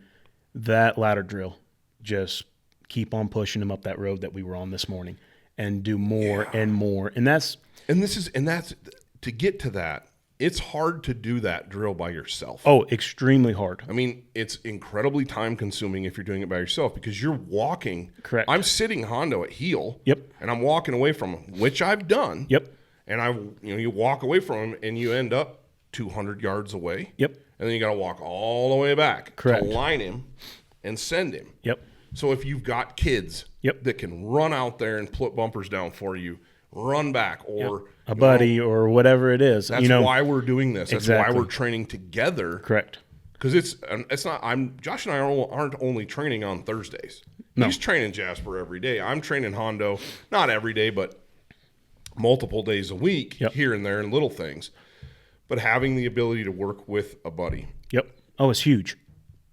Speaker 3: that ladder drill, just keep on pushing him up that road that we were on this morning and do more and more. And that's to get to that, it's hard to do that drill by yourself. Oh, extremely hard.
Speaker 2: I mean, it's incredibly time consuming if you're doing it by yourself because you're walking.
Speaker 3: Correct.
Speaker 2: I'm sitting Hondo at heel.
Speaker 3: Yep.
Speaker 2: And I'm walking away from him, which I've done.
Speaker 3: Yep.
Speaker 2: And you walk away from him and you end up 200 yards away.
Speaker 3: Yep.
Speaker 2: And then you got to walk all the way back
Speaker 3: Correct.
Speaker 2: to line him and send him.
Speaker 3: Yep.
Speaker 2: So if you've got kids that can run out there and put bumpers down for you, run back or
Speaker 3: a buddy or whatever it is.
Speaker 2: That's why we're doing this. That's
Speaker 3: Exactly.
Speaker 2: why we're training together.
Speaker 3: Correct.
Speaker 2: Because it's not. Josh and I aren't only training on Thursdays.
Speaker 3: No.
Speaker 2: He's training Jasper every day. I'm training Hondo, not every day, but multiple days a week here and there and little things. But having the ability to work with a buddy.
Speaker 3: Yep. Oh, it's huge.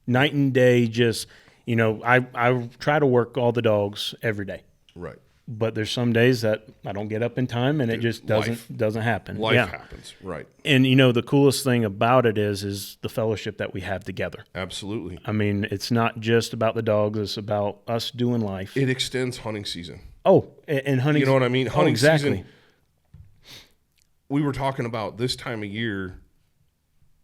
Speaker 3: Night and day. Just I try to work all the dogs every day.
Speaker 2: Right.
Speaker 3: But there's some days that I don't get up in time and it just doesn't happen.
Speaker 2: Life happens, right.
Speaker 3: And, the coolest thing about it is the fellowship that we have together.
Speaker 2: Absolutely.
Speaker 3: I mean, it's not just about the dogs. It's about us doing life.
Speaker 2: It extends hunting season.
Speaker 3: Oh, and hunting.
Speaker 2: You know what I mean? Hunting
Speaker 3: exactly.
Speaker 2: season. We were talking about this time of year,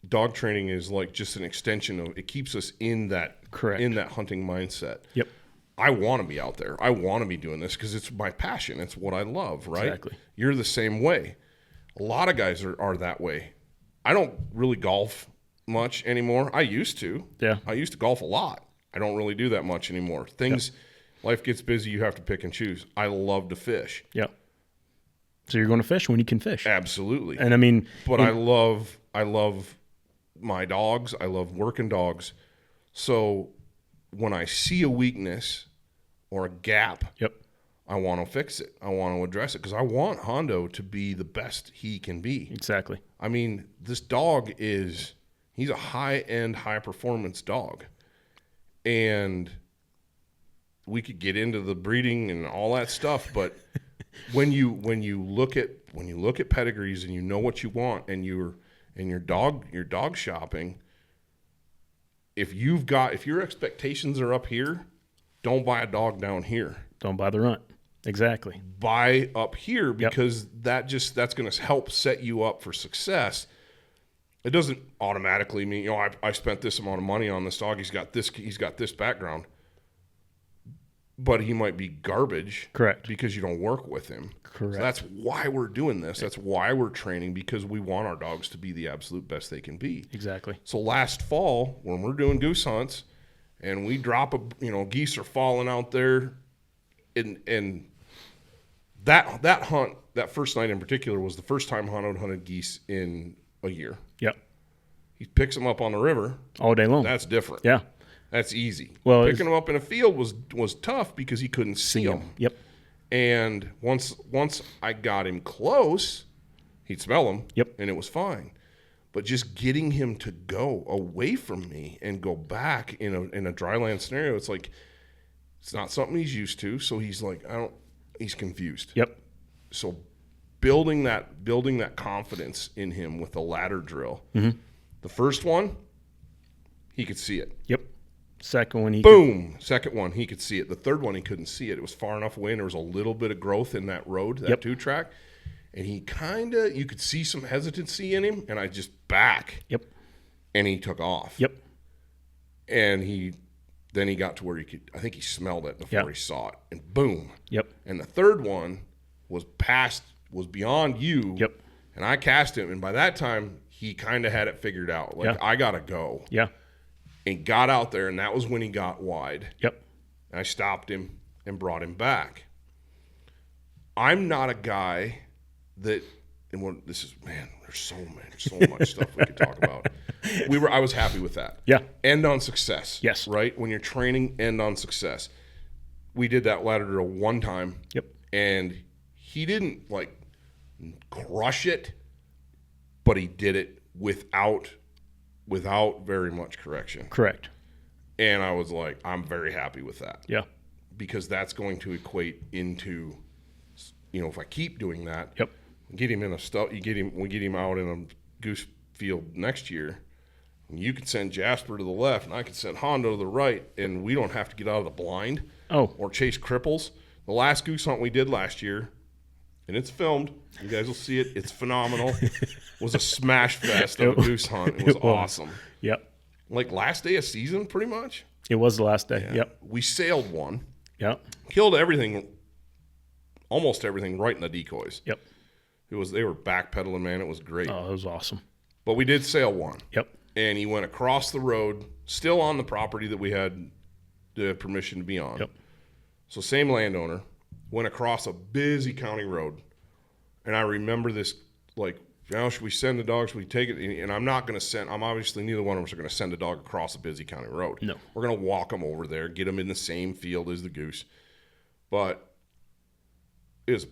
Speaker 2: dog training is like just an extension of, it keeps us in that hunting mindset.
Speaker 3: Yep.
Speaker 2: I want to be out there. I want to be doing this because it's my passion. It's what I love, right?
Speaker 3: Exactly.
Speaker 2: You're the same way. A lot of guys are that way. I don't really golf much anymore. I used to.
Speaker 3: Yeah.
Speaker 2: I used to golf a lot. I don't really do that much anymore. Life gets busy. You have to pick and choose. I love to fish.
Speaker 3: Yep. So you're going to fish when you can fish.
Speaker 2: Absolutely.
Speaker 3: And I mean.
Speaker 2: But I love my dogs. I love working dogs. So when I see a weakness or a gap, I want to fix it. I want to address it because I want Hondo to be the best he can be.
Speaker 3: Exactly.
Speaker 2: I mean, this dog he's a high-end, high-performance dog. And we could get into the breeding and all that stuff, but when you look at pedigrees and you know what you want and you're dog shopping, if your expectations are up here, don't buy a dog down here.
Speaker 3: Don't buy the runt. Exactly.
Speaker 2: Buy up here because that's going to help set you up for success. It doesn't automatically mean, I spent this amount of money on this dog. He's got this background, but he might be garbage.
Speaker 3: Correct.
Speaker 2: Because you don't work with him.
Speaker 3: Correct.
Speaker 2: So that's why we're doing this. That's why we're training, because we want our dogs to be the absolute best they can be.
Speaker 3: Exactly.
Speaker 2: So last fall, when we're doing goose hunts and we drop geese are falling out there, and that hunt, that first night in particular, was the first time Hondo hunted geese in a year.
Speaker 3: Yep.
Speaker 2: He picks them up on the river
Speaker 3: all day long.
Speaker 2: That's different.
Speaker 3: Yeah.
Speaker 2: That's easy.
Speaker 3: Well,
Speaker 2: picking them up in a field was tough because he couldn't see them.
Speaker 3: Yep.
Speaker 2: And once I got him close, he'd smell them.
Speaker 3: Yep.
Speaker 2: And it was fine. But just getting him to go away from me and go back in a dry land scenario, it's like it's not something he's used to. So he's like, he's confused.
Speaker 3: Yep.
Speaker 2: So building that confidence in him with the ladder drill. Mm-hmm. The first one, he could see it.
Speaker 3: Yep. Second one,
Speaker 2: Second one, he could see it. The third one, he couldn't see it. It was far enough away, and there was a little bit of growth in that road, that 2-track. And he you could see some hesitancy in him, and I just back.
Speaker 3: Yep.
Speaker 2: And he took off.
Speaker 3: Yep.
Speaker 2: And then he got to where I think he smelled it before he saw it, and boom.
Speaker 3: Yep.
Speaker 2: And the third one was beyond you.
Speaker 3: Yep.
Speaker 2: And I cast him, and by that time, he kind of had it figured out. I got to go.
Speaker 3: Yeah.
Speaker 2: And got out there, and that was when he got wide.
Speaker 3: Yep.
Speaker 2: And I stopped him and brought him back. I'm not a guy that and this is, man, there's so much stuff we could talk about. I was happy with that.
Speaker 3: Yeah.
Speaker 2: End on success.
Speaker 3: Yes.
Speaker 2: Right? When you're training, end on success. We did that ladder drill one time.
Speaker 3: Yep.
Speaker 2: And he didn't like crush it, but he did it without very much correction.
Speaker 3: Correct.
Speaker 2: And I was like, I'm very happy with that.
Speaker 3: Yeah.
Speaker 2: Because that's going to equate into, if I keep doing that,
Speaker 3: Yep.
Speaker 2: get him we get him out in a goose field next year. And you can send Jasper to the left, and I can send Hondo to the right, and we don't have to get out of the blind or chase cripples. The last goose hunt we did last year, and it's filmed. You guys will see it. It's phenomenal. Was a smash fest of a goose hunt. It was awesome.
Speaker 3: Yep.
Speaker 2: Like last day of season, pretty much.
Speaker 3: It was the last day.
Speaker 2: Yeah.
Speaker 3: Yep.
Speaker 2: We sailed one.
Speaker 3: Yep.
Speaker 2: Killed everything, almost everything, right in the decoys.
Speaker 3: Yep.
Speaker 2: They were backpedaling, man. It was great.
Speaker 3: Oh, it was awesome.
Speaker 2: But we did sail one.
Speaker 3: Yep.
Speaker 2: And he went across the road, still on the property that we had the permission to be on.
Speaker 3: Yep.
Speaker 2: So same landowner, went across a busy county road. And I remember this, like, should we send the dog? Should we take it? And I'm not going to send, obviously neither one of us are going to send a dog across a busy county road.
Speaker 3: No.
Speaker 2: We're going to walk them over there, get them in the same field as the goose. But it was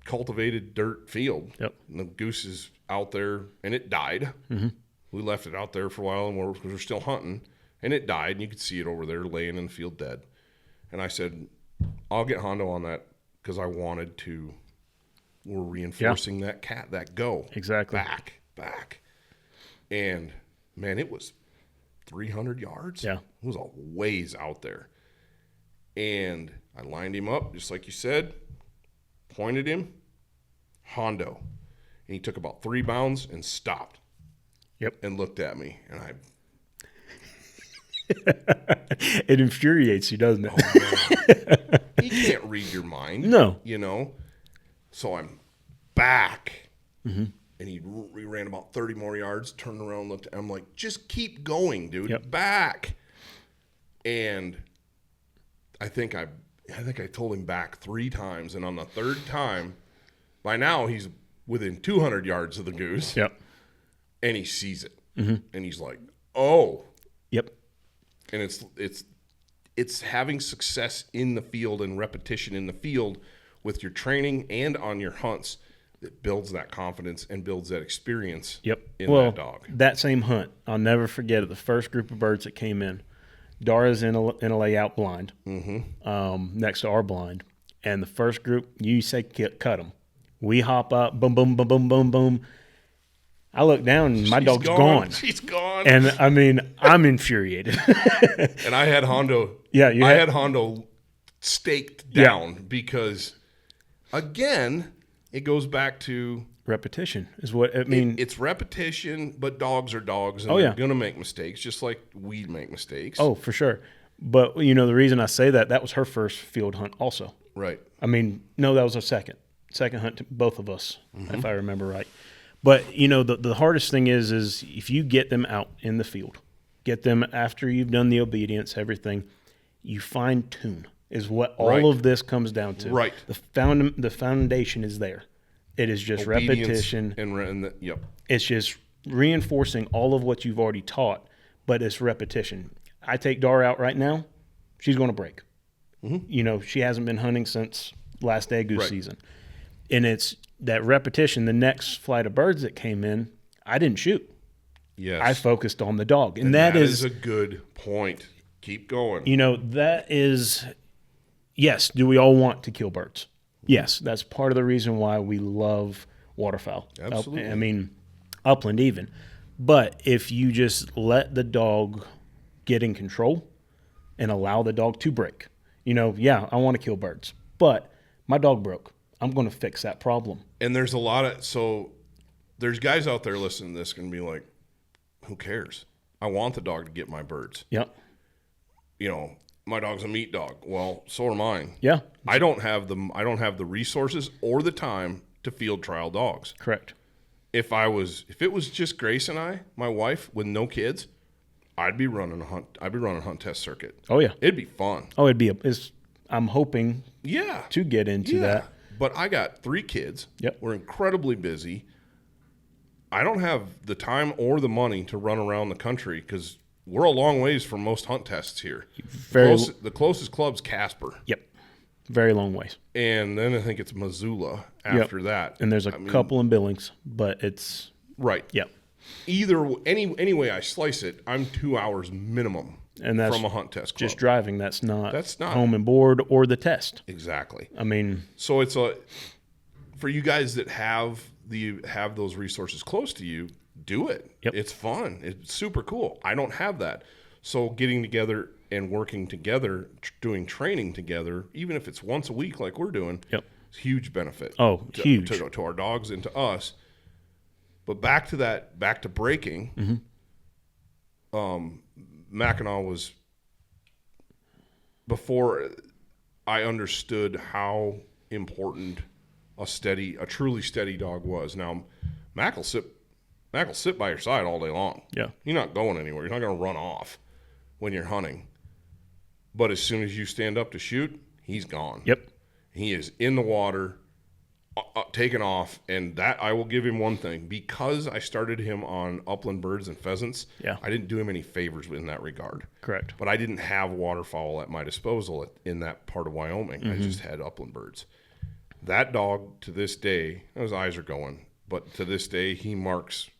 Speaker 2: cultivated dirt field.
Speaker 3: Yep.
Speaker 2: And the goose is out there, and it died.
Speaker 3: Mm-hmm.
Speaker 2: We left it out there for a while, and we're still hunting, and it died, and you could see it over there laying in the field dead. And I said, I'll get Hondo on that because I wanted to. We're reinforcing that go.
Speaker 3: Exactly.
Speaker 2: Back. And, man, it was 300 yards.
Speaker 3: Yeah.
Speaker 2: It was a ways out there. And I lined him up, just like you said, pointed him, Hondo. And he took about 3 bounds and stopped.
Speaker 3: Yep.
Speaker 2: And looked at me, and
Speaker 3: It infuriates you, doesn't it?
Speaker 2: Oh, man. He can't read your mind.
Speaker 3: No.
Speaker 2: So I'm back,
Speaker 3: mm-hmm.
Speaker 2: and he ran about 30 more yards, turned around, looked at me. I'm like, just keep going, dude.
Speaker 3: Yep.
Speaker 2: Back. And I think I told him back 3 times, and on the 3rd time, by now he's within 200 yards of the goose.
Speaker 3: Yep.
Speaker 2: And he sees it,
Speaker 3: mm-hmm.
Speaker 2: and he's like, "Oh."
Speaker 3: Yep.
Speaker 2: And it's having success in the field and repetition in the field with your training and on your hunts that builds that confidence and builds that experience.
Speaker 3: Yep.
Speaker 2: In that dog.
Speaker 3: That same hunt, I'll never forget it. The first group of birds that came in, Dara's in a layout blind,
Speaker 2: mm-hmm.
Speaker 3: Next to our blind, and the first group, you say cut them. We hop up, boom, boom, boom, boom, boom, boom. I look down, and my dog's gone.
Speaker 2: She's gone.
Speaker 3: And, I mean, I'm infuriated.
Speaker 2: And I had Hondo.
Speaker 3: Yeah,
Speaker 2: I had Hondo staked down because, again, it goes back to
Speaker 3: repetition is what I mean.
Speaker 2: It's repetition, but dogs are dogs, and they're going to make mistakes, just like we make mistakes.
Speaker 3: Oh, for sure. But, the reason I say that was her first field hunt also.
Speaker 2: Right.
Speaker 3: I mean, no, that was a second hunt to both of us, if I remember right. But, the hardest thing is if you get them out in the field, get them after you've done the obedience, everything, you fine tune is what all of this comes down to.
Speaker 2: Right.
Speaker 3: The foundation is there. It is just
Speaker 2: obedience
Speaker 3: repetition.
Speaker 2: Yep.
Speaker 3: It's just reinforcing all of what you've already taught, but it's repetition. I take Dara out right now, she's going to break. Mm-hmm. She hasn't been hunting since last day of goose season. And it's that repetition. The next flight of birds that came in, I didn't shoot.
Speaker 2: Yes.
Speaker 3: I focused on the dog. And
Speaker 2: that is a good point. Keep going.
Speaker 3: That is, yes, do we all want to kill birds? Yes, that's part of the reason why we love waterfowl.
Speaker 2: Absolutely.
Speaker 3: Upland even. But if you just let the dog get in control and allow the dog to break, I want to kill birds. But my dog broke. I'm going to fix that problem.
Speaker 2: And there's there's guys out there listening to this going to be like, who cares? I want the dog to get my birds.
Speaker 3: Yep.
Speaker 2: My dog's a meat dog. Well, so are mine.
Speaker 3: Yeah.
Speaker 2: I don't have the resources or the time to field trial dogs.
Speaker 3: Correct.
Speaker 2: If it was just Grace and I, my wife, with no kids, I'd be running a hunt test circuit.
Speaker 3: Oh yeah.
Speaker 2: It'd be fun.
Speaker 3: Oh, I'm hoping to get into that.
Speaker 2: But I got 3 kids.
Speaker 3: Yep. We're
Speaker 2: incredibly busy. I don't have the time or the money to run around the country because we're a long ways from most hunt tests here. The closest club's Casper.
Speaker 3: Yep. Very long ways.
Speaker 2: And then I think it's Missoula after that.
Speaker 3: And there's a couple in Billings, but it's
Speaker 2: right.
Speaker 3: Yep.
Speaker 2: Any way I slice it, I'm 2 hours minimum
Speaker 3: and that's
Speaker 2: from a hunt test club.
Speaker 3: Just driving. That's not home and board or the test.
Speaker 2: Exactly.
Speaker 3: I mean,
Speaker 2: so it's for you guys that have those resources close to you, do it.
Speaker 3: Yep.
Speaker 2: It's fun. It's super cool. I don't have that. So getting together and working together, doing training together, even if it's once a week like we're doing,
Speaker 3: yep,
Speaker 2: it's a huge benefit.
Speaker 3: Huge.
Speaker 2: To our dogs and to us. But back to breaking, Mackinac was, before I understood how important a truly steady dog was. Now, Mac will sit by your side all day long.
Speaker 3: Yeah.
Speaker 2: You're not going anywhere. You're not going to run off when you're hunting. But as soon as you stand up to shoot, he's gone.
Speaker 3: Yep.
Speaker 2: He is in the water, taken off, and that I will give him one thing. Because I started him on upland birds and pheasants, I didn't do him any favors in that regard.
Speaker 3: Correct.
Speaker 2: But I didn't have waterfowl at my disposal in that part of Wyoming. I just had upland birds. That dog, to this day, his eyes are going, but to this day, he marks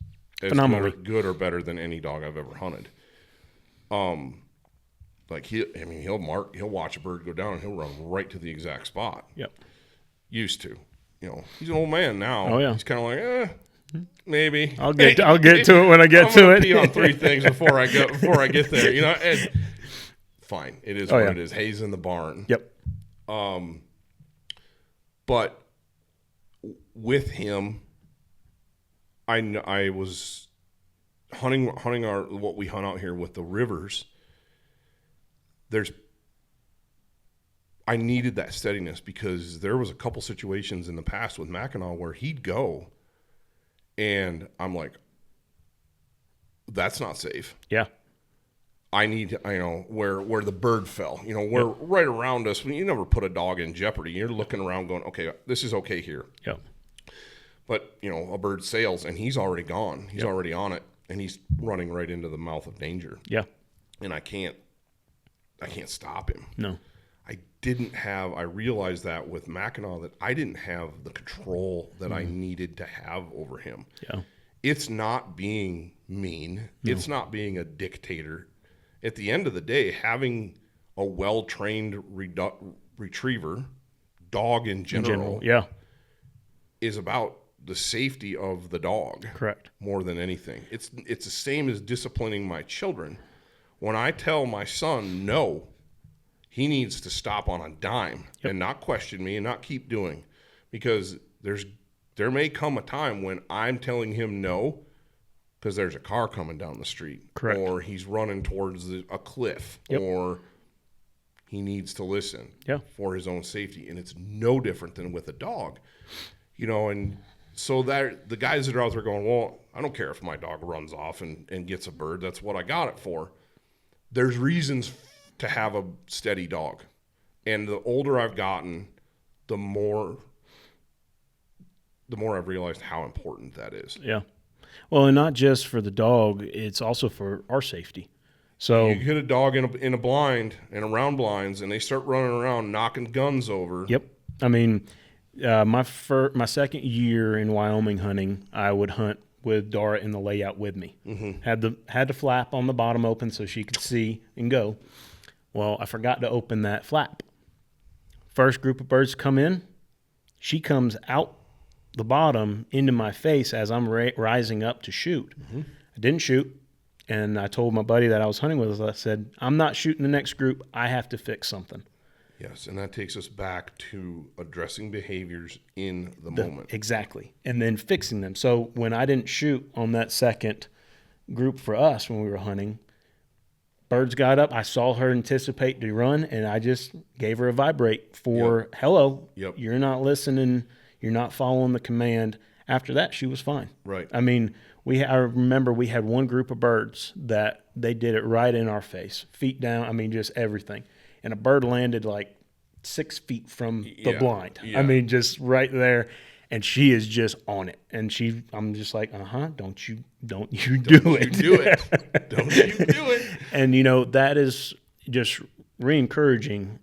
Speaker 2: as good or better than any dog I've ever hunted. He'll watch a bird go down and he'll run right to the exact spot.
Speaker 3: Yep.
Speaker 2: Used to. He's an old man now.
Speaker 3: Oh yeah.
Speaker 2: He's kind of like, maybe.
Speaker 3: I'll get to it when I get to it.
Speaker 2: Pee on 3 things before I get there. And fine. It is what it is. Hay's in the barn.
Speaker 3: Yep.
Speaker 2: But with him, I was hunting what we hunt out here with the rivers. I needed that steadiness because there was a couple situations in the past with Mackinac where he'd go, and I'm like, that's not safe.
Speaker 3: Yeah.
Speaker 2: I need, where the bird fell, where right around us, you never put a dog in jeopardy. You're looking around going, okay, this is okay here.
Speaker 3: Yep.
Speaker 2: But, a bird sails and he's already gone. He's already on it and he's running right into the mouth of danger.
Speaker 3: Yeah.
Speaker 2: And I can't stop him.
Speaker 3: No.
Speaker 2: I realized that with Mackinac that I didn't have the control that I needed to have over him.
Speaker 3: Yeah.
Speaker 2: It's not being mean. No. It's not being a dictator. At the end of the day, having a well-trained retriever, dog in general, is about the safety of the dog.
Speaker 3: Correct.
Speaker 2: More than anything. It's the same as disciplining my children. When I tell my son no, he needs to stop on a dime and not question me and not keep doing, because there may come a time when I'm telling him no because there's a car coming down the street.
Speaker 3: Correct.
Speaker 2: Or he's running towards a cliff, or he needs to listen for his own safety. And it's no different than with a dog, and so that the guys that are out there going, well, I don't care if my dog runs off and gets a bird. That's what I got it for. There's reasons to have a steady dog. And the older I've gotten, the more I've realized how important that is.
Speaker 3: Yeah. Well, and not just for the dog, it's also for our safety. So
Speaker 2: you hit a dog in a blind and around blinds, and they start running around knocking guns over.
Speaker 3: Yep. I mean, my second year in Wyoming hunting, I would hunt with Dara in the layout with me. Mm-hmm. Had the flap on the bottom open so she could see and go. Well, I forgot to open that flap. First group of birds come in. She comes out the bottom into my face as I'm rising up to shoot. Mm-hmm. I didn't shoot, and I told my buddy that I was hunting with, I said, I'm not shooting the next group. I have to fix something.
Speaker 2: Yes, and that takes us back to addressing behaviors in the moment.
Speaker 3: Exactly, and then fixing them. So when I didn't shoot on that second group for us when we were hunting, birds got up. I saw her anticipate to run, and I just gave her a vibrate for hello.
Speaker 2: Yep.
Speaker 3: You're not listening. You're not following the command. After that, she was fine.
Speaker 2: Right.
Speaker 3: I mean, I remember we had one group of birds that they did it right in our face, feet down. I mean, just everything. And a bird landed like 6 feet from the blind.
Speaker 2: Yeah.
Speaker 3: I mean, just right there. And she is just on it. And I'm just like, don't you do it.
Speaker 2: Do it. Don't you do it.
Speaker 3: And, that is just reinitiating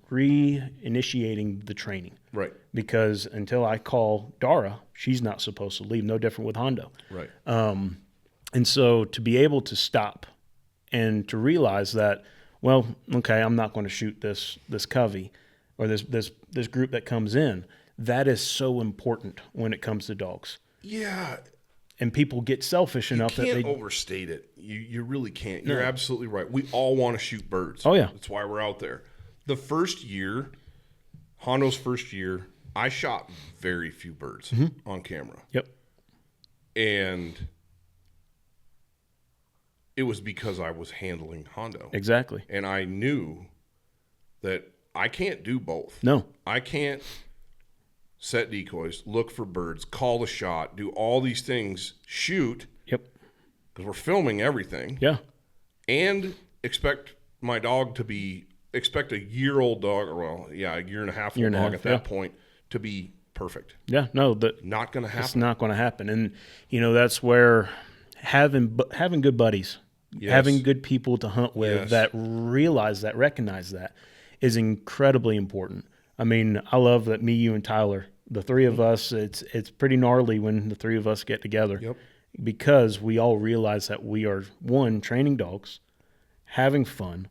Speaker 3: the training.
Speaker 2: Right.
Speaker 3: Because until I call Dara, she's not supposed to leave. No different with Hondo.
Speaker 2: Right.
Speaker 3: And so to be able to stop and to realize that, well, okay, I'm not going to shoot this covey or this group that comes in. That is so important when it comes to dogs.
Speaker 2: Yeah.
Speaker 3: And people get selfish enough that they
Speaker 2: can't overstate it. You really can't. You're absolutely right. We all want to shoot birds.
Speaker 3: Oh, yeah.
Speaker 2: That's why we're out there. The first year, Hondo's first year, I shot very few birds on camera.
Speaker 3: Yep.
Speaker 2: And it was because I was handling Hondo.
Speaker 3: Exactly.
Speaker 2: And I knew that I can't do both.
Speaker 3: No.
Speaker 2: I can't set decoys, look for birds, call the shot, do all these things, shoot.
Speaker 3: Yep.
Speaker 2: Because we're filming everything.
Speaker 3: Yeah.
Speaker 2: And expect my dog to be, expect a year-old dog, or a year and a half old dog at that point to be perfect.
Speaker 3: Yeah, no.
Speaker 2: Not going to happen.
Speaker 3: It's not going to happen. And, that's where having good buddies, having good people to hunt with that recognize that is incredibly important. I mean, I love that me, you, and Tyler, the three of us, it's pretty gnarly when the three of us get together because we all realize that we are, one, training dogs, having fun,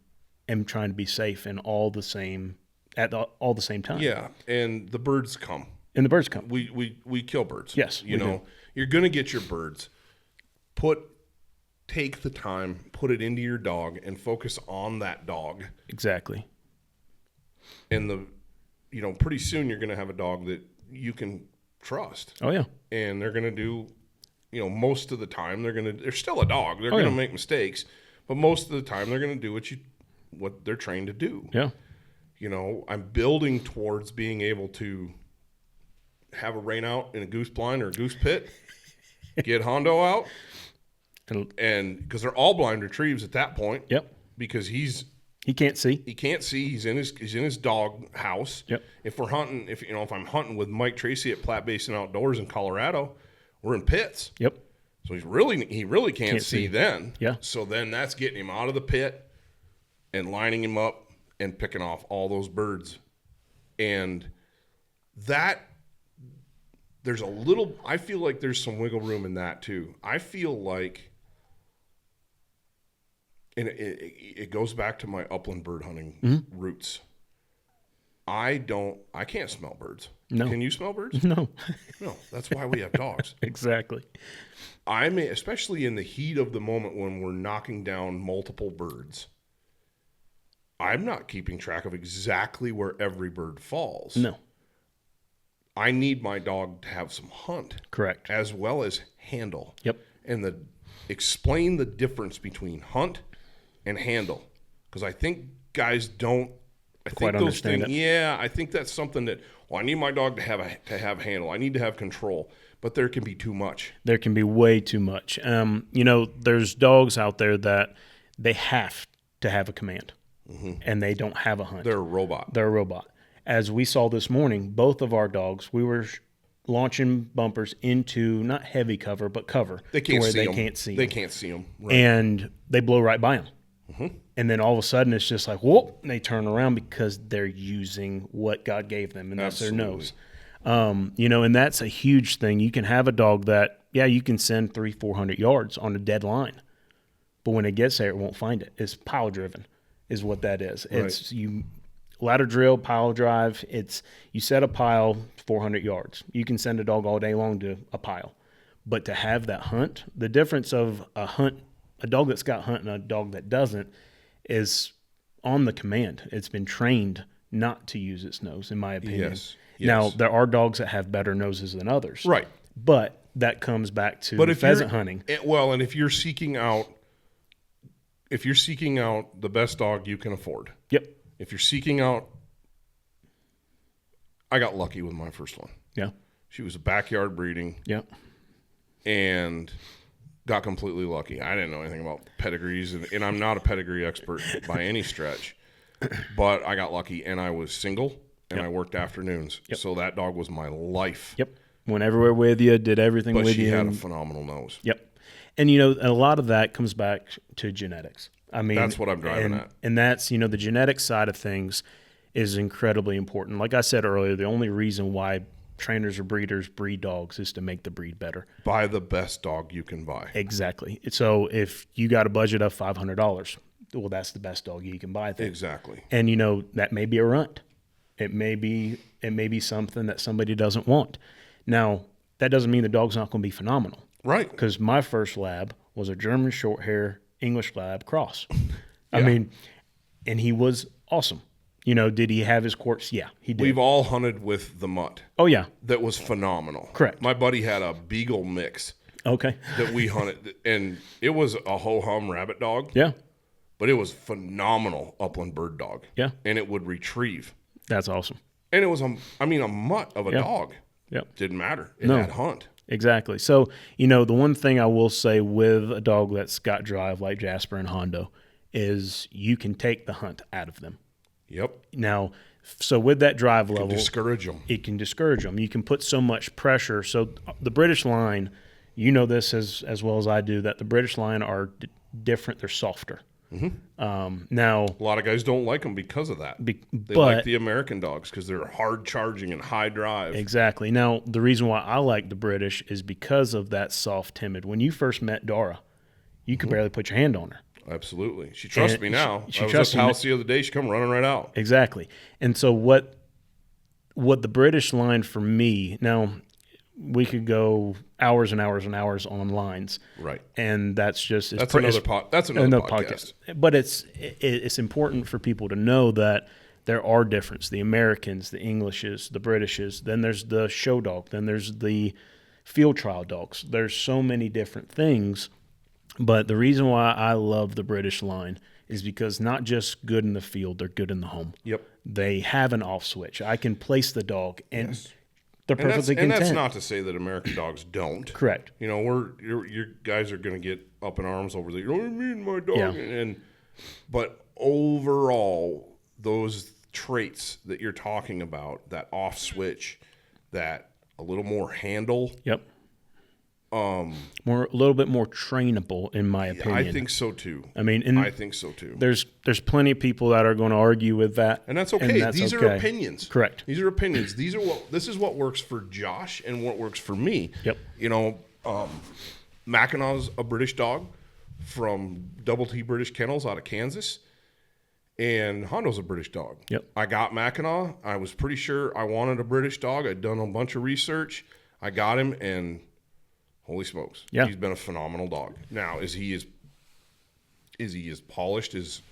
Speaker 3: and trying to be safe in all the same time.
Speaker 2: Yeah, and the birds come.
Speaker 3: And the birds come.
Speaker 2: We kill birds.
Speaker 3: Yes,
Speaker 2: you know, you're going to get your birds. Take the time, put it into your dog, and focus on that dog.
Speaker 3: Exactly.
Speaker 2: And pretty soon you're going to have a dog that you can trust.
Speaker 3: Oh yeah.
Speaker 2: And they're going to do, most of the time they're still a dog. They're going to make mistakes, but most of the time they're going to do what they're trained to do.
Speaker 3: Yeah.
Speaker 2: I'm building towards being able to have a rain out in a goose blind or a goose pit, get Hondo out, and because they're all blind retrieves at that point.
Speaker 3: Yep.
Speaker 2: Because he
Speaker 3: can't see.
Speaker 2: He can't see. He's in his dog house.
Speaker 3: Yep.
Speaker 2: If we're hunting, if I'm hunting with Mike Tracy at Platte Basin Outdoors in Colorado, we're in pits.
Speaker 3: Yep.
Speaker 2: So he really can't see then.
Speaker 3: Yeah.
Speaker 2: So then that's getting him out of the pit and lining him up and picking off all those birds. And that I feel like there's some wiggle room in that too. I feel like, and it goes back to my upland bird hunting roots. I can't smell birds.
Speaker 3: No.
Speaker 2: Can you smell birds?
Speaker 3: No.
Speaker 2: No. That's why we have dogs.
Speaker 3: Exactly.
Speaker 2: Especially in the heat of the moment when we're knocking down multiple birds, I'm not keeping track of exactly where every bird falls.
Speaker 3: No.
Speaker 2: I need my dog to have some hunt.
Speaker 3: Correct.
Speaker 2: As well as handle.
Speaker 3: Yep.
Speaker 2: And explain the difference between hunt and handle. Because I think guys don't
Speaker 3: quite understand it.
Speaker 2: Yeah, I think that's something that, I need my dog to have handle. I need to have control. But there can be too much.
Speaker 3: There can be way too much. There's dogs out there that they have to have a command. Mm-hmm. And they don't have a hunt.
Speaker 2: They're a robot.
Speaker 3: They're a robot. As we saw this morning, both of our dogs, we were launching bumpers into not heavy cover, but cover.
Speaker 2: They can't see
Speaker 3: they
Speaker 2: them.
Speaker 3: Can't see
Speaker 2: They
Speaker 3: them.
Speaker 2: Can't see them. Right.
Speaker 3: And they blow right by them.
Speaker 2: Mm-hmm.
Speaker 3: And then all of a sudden it's just like, whoop, and they turn around because they're using what God gave them, and that's their nose. And that's a huge thing. You can have a dog that, you can send 300-400 yards on a dead line. But when it gets there, it won't find it. It's pile driven is what that is.
Speaker 2: Right.
Speaker 3: It's you ladder drill, pile drive. It's you set a pile 400 yards. You can send a dog all day long to a pile. But to have that hunt, the difference of a dog that's got hunt and a dog that doesn't is on the command. It's been trained not to use its nose, in my opinion.
Speaker 2: Yes.
Speaker 3: Now, there are dogs that have better noses than others.
Speaker 2: Right.
Speaker 3: But that comes back to pheasant hunting.
Speaker 2: And if you're seeking out the best dog you can afford.
Speaker 3: Yep.
Speaker 2: If you're seeking out, I got lucky with my first one.
Speaker 3: Yeah.
Speaker 2: She was a backyard breeding.
Speaker 3: Yep.
Speaker 2: And got completely lucky. I didn't know anything about pedigrees, and I'm not a pedigree expert by any stretch. But I got lucky, and I was single. and I worked afternoons.
Speaker 3: Yep.
Speaker 2: So that dog was my life.
Speaker 3: Yep. Went everywhere with you, did everything
Speaker 2: But
Speaker 3: with
Speaker 2: she
Speaker 3: you.
Speaker 2: had a phenomenal nose.
Speaker 3: Yep. And, a lot of that comes back to genetics. I mean,
Speaker 2: That's what I'm driving at.
Speaker 3: And that's, the genetic side of things is incredibly important. Like I said earlier, the only reason why trainers or breeders breed dogs is to make the breed better.
Speaker 2: Buy the best dog you can buy.
Speaker 3: Exactly. So if you got a budget of $500, well, that's the best dog you can buy.
Speaker 2: Exactly.
Speaker 3: And, that may be a runt. It may be something that somebody doesn't want. Now, that doesn't mean the dog's not going to be phenomenal.
Speaker 2: Right.
Speaker 3: Because my first lab was a German short hair English lab cross. I
Speaker 2: Yeah.
Speaker 3: mean, and he was awesome. Did he have his quirks? Yeah, he did.
Speaker 2: We've all hunted with the mutt.
Speaker 3: Oh, yeah.
Speaker 2: That was phenomenal.
Speaker 3: Correct.
Speaker 2: My buddy had a beagle mix
Speaker 3: Okay.
Speaker 2: that we hunted, and it was a ho-hum rabbit dog,
Speaker 3: Yeah.
Speaker 2: but it was phenomenal upland bird dog.
Speaker 3: Yeah.
Speaker 2: And it would retrieve.
Speaker 3: That's awesome.
Speaker 2: And it was a mutt of a dog.
Speaker 3: Yep.
Speaker 2: Didn't matter. It
Speaker 3: No.
Speaker 2: had hunt.
Speaker 3: Exactly. So, the one thing I will say with a dog that's got drive like Jasper and Hondo is you can take the hunt out of them.
Speaker 2: Yep.
Speaker 3: Now, so with that drive level,
Speaker 2: Discourage them.
Speaker 3: it can discourage them. You can put so much pressure. So the British line, this as well as I do, that the British line are different. They're softer. Now,
Speaker 2: A lot of guys don't like them because of that. They
Speaker 3: but
Speaker 2: like the American dogs because they're hard charging and high drive.
Speaker 3: exactly. Now, the reason why I like the British is because of that soft, timid. When you first met Dora, you could barely put your hand on her.
Speaker 2: Absolutely. She trusts
Speaker 3: And
Speaker 2: me now.
Speaker 3: she
Speaker 2: I was at
Speaker 3: trusts
Speaker 2: the
Speaker 3: me.
Speaker 2: house the other day. She come running right out.
Speaker 3: Exactly. And so what the British line for me, now we could go hours and hours and hours on lines.
Speaker 2: Right.
Speaker 3: And that's just
Speaker 2: That's another podcast.
Speaker 3: But it's important for people to know that there are differences. The Americans, the Englishes, the Britishes, then there's the show dog, then there's the field trial dogs. There's so many different things. But the reason why I love the British line is because not just good in the field, they're good in the home.
Speaker 2: Yep.
Speaker 3: They have an off switch. I can place the dog, and they're
Speaker 2: And
Speaker 3: perfectly
Speaker 2: that's
Speaker 3: content.
Speaker 2: not to say that American dogs don't.
Speaker 3: Correct.
Speaker 2: Your guys are going to get up in arms over the, you know what I mean, my dog.
Speaker 3: Yeah.
Speaker 2: But overall, those traits that you're talking about, that off switch, that a little more handle.
Speaker 3: Yep. A little bit more trainable, in my opinion.
Speaker 2: I think so too.
Speaker 3: I mean,
Speaker 2: I think so too.
Speaker 3: There's plenty of people that are going to argue with that,
Speaker 2: And that's okay. These are opinions.
Speaker 3: Correct.
Speaker 2: These are opinions. This is what works for Josh and what works for me.
Speaker 3: Yep.
Speaker 2: Mackinaw's a British dog from Double T British Kennels out of Kansas, and Hondo's a British dog.
Speaker 3: Yep.
Speaker 2: I got Mackinaw. I was pretty sure I wanted a British dog. I'd done a bunch of research. I got him, and holy smokes,
Speaker 3: Yeah.
Speaker 2: he's been a phenomenal dog. Now, is he as polished as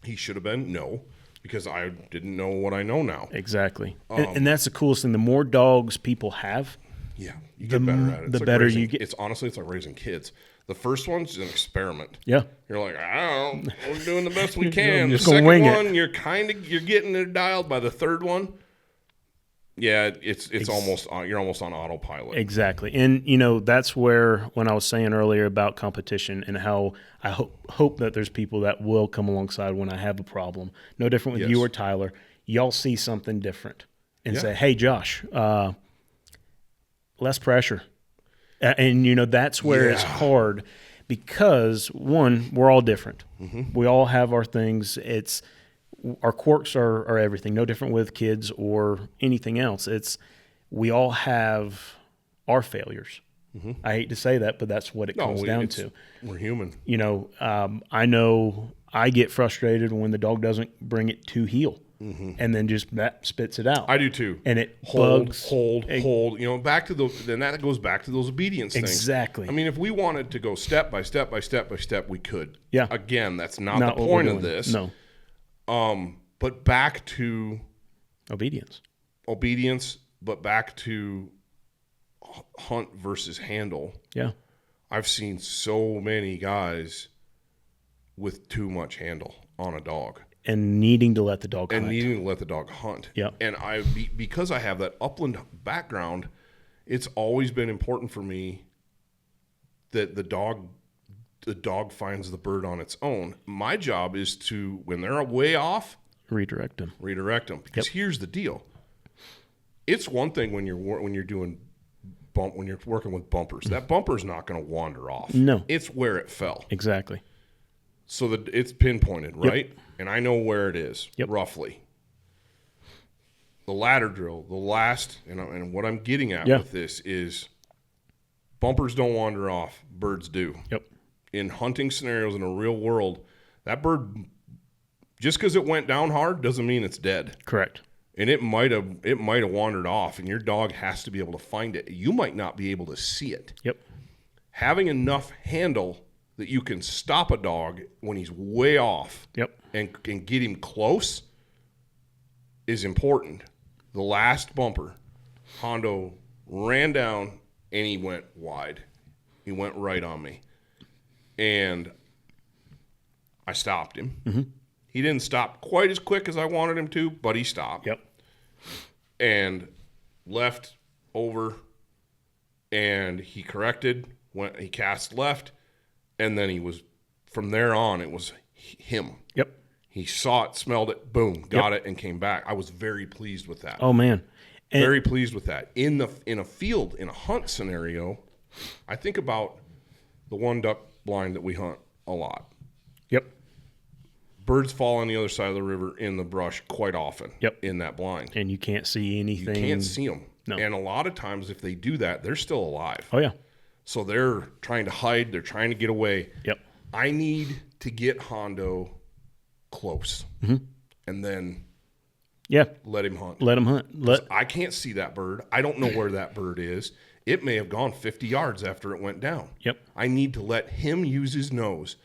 Speaker 2: he should have been? No, because I didn't know what I know now.
Speaker 3: Exactly. And that's the coolest thing. The more dogs people have,
Speaker 2: Yeah, you get better at it.
Speaker 3: the
Speaker 2: It's
Speaker 3: better
Speaker 2: raising,
Speaker 3: you get.
Speaker 2: It's honestly, it's like raising kids. The first one's an experiment.
Speaker 3: Yeah.
Speaker 2: You're like, I don't know, we're doing the best we can. The
Speaker 3: just gonna
Speaker 2: second
Speaker 3: wing it.
Speaker 2: one, you're getting it dialed. By the third one, yeah, it's almost you're almost on autopilot.
Speaker 3: Exactly. And, that's where, when I was saying earlier about competition and how I hope that there's people that will come alongside when I have a problem. No different with
Speaker 2: Yes.
Speaker 3: you or Tyler. Y'all see something different and
Speaker 2: Yeah.
Speaker 3: say, hey, Josh, less pressure. And, that's where it's hard because, one, we're all different. Mm-hmm. We all have our things. Our quirks are everything. No different with kids or anything else. We all have our failures. Mm-hmm. I hate to say that, but that's what it comes down to.
Speaker 2: We're human.
Speaker 3: I know I get frustrated when the dog doesn't bring it to heel. Mm-hmm. And then just spits it out.
Speaker 2: I do too.
Speaker 3: And it
Speaker 2: hold. Back to those. Then that goes back to those obedience things.
Speaker 3: Exactly.
Speaker 2: I mean, if we wanted to go step by step by step by step, we could.
Speaker 3: Yeah.
Speaker 2: Again, that's not
Speaker 3: Not
Speaker 2: the
Speaker 3: what
Speaker 2: point
Speaker 3: we're
Speaker 2: of
Speaker 3: doing.
Speaker 2: this.
Speaker 3: No.
Speaker 2: But back to
Speaker 3: Obedience,
Speaker 2: but back to hunt versus handle.
Speaker 3: Yeah.
Speaker 2: I've seen so many guys with too much handle on a dog.
Speaker 3: And needing to let the dog hunt.
Speaker 2: hunt.
Speaker 3: Yeah.
Speaker 2: And because I have that upland background, it's always been important for me that the dog finds the bird on its own. My job is to, when they're way off,
Speaker 3: Redirect them.
Speaker 2: Because here's the deal. It's one thing when you're doing when you're working with bumpers. That bumper's not going to wander off.
Speaker 3: No.
Speaker 2: It's where it fell.
Speaker 3: Exactly.
Speaker 2: So that it's pinpointed, right?
Speaker 3: Yep.
Speaker 2: And I know where it is, roughly. The ladder drill, the last, and what I'm getting at with this is bumpers don't wander off, birds do.
Speaker 3: Yep.
Speaker 2: In hunting scenarios in a real world, that bird, just because it went down hard doesn't mean it's dead.
Speaker 3: Correct.
Speaker 2: And it might have wandered off, and your dog has to be able to find it. You might not be able to see it.
Speaker 3: Yep.
Speaker 2: Having enough handle that you can stop a dog when he's way off and get him close is important. The last bumper, Hondo ran down and he went wide. He went right on me. And I stopped him. Mm-hmm. He didn't stop quite as quick as I wanted him to, but he stopped.
Speaker 3: Yep.
Speaker 2: And left over, and he corrected. He cast left, and then from there on, it was him.
Speaker 3: Yep.
Speaker 2: He saw it, smelled it, boom, got it, and came back. I was very pleased with that.
Speaker 3: Oh, man.
Speaker 2: Very pleased with that. In a field, in a hunt scenario, I think about the one duck blind that we hunt a lot.
Speaker 3: Yep.
Speaker 2: Birds fall on the other side of the river in the brush quite often in that blind.
Speaker 3: And you can't see anything.
Speaker 2: You can't see them.
Speaker 3: No.
Speaker 2: And a lot of times if they do that, they're still alive.
Speaker 3: Oh, yeah.
Speaker 2: So they're trying to hide. They're trying to get away.
Speaker 3: Yep.
Speaker 2: I need to get Hondo close.
Speaker 3: Mm-hmm.
Speaker 2: And then let him hunt.
Speaker 3: Let him hunt.
Speaker 2: I can't see that bird. I don't know where that bird is. It may have gone 50 yards after it went down.
Speaker 3: Yep.
Speaker 2: I need to let him use his nose.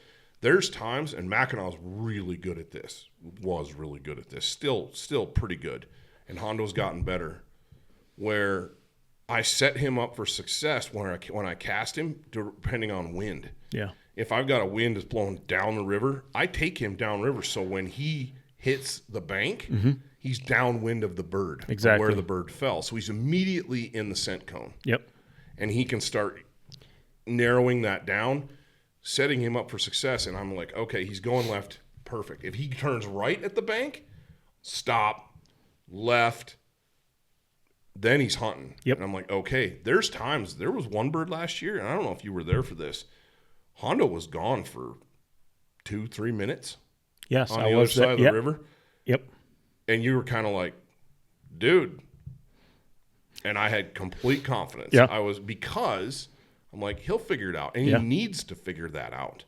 Speaker 2: There's times, and Mackinaw's really good at this. Was really good at this. Still pretty good. And Hondo's gotten better. Where I set him up for success when I cast him, depending on wind.
Speaker 3: Yeah.
Speaker 2: If I've got a wind that's blowing down the river, I take him downriver. So when he hits the bank, he's downwind of the bird.
Speaker 3: Exactly.
Speaker 2: Where the bird fell. So he's immediately in the scent cone.
Speaker 3: Yep.
Speaker 2: And he can start narrowing that down, setting him up for success. And I'm like, okay, he's going left. Perfect. If he turns right at the bank, stop, left, then he's hunting.
Speaker 3: Yep.
Speaker 2: And I'm like, okay, there was one bird last year, and I don't know if you were there for this. Hondo was gone for 2-3 minutes.
Speaker 3: Yes,
Speaker 2: on the other side of the river.
Speaker 3: Yep.
Speaker 2: And you were kind of like, dude. And I had complete confidence.
Speaker 3: Yeah.
Speaker 2: Because I'm like, he'll figure it out. And he needs to figure that out.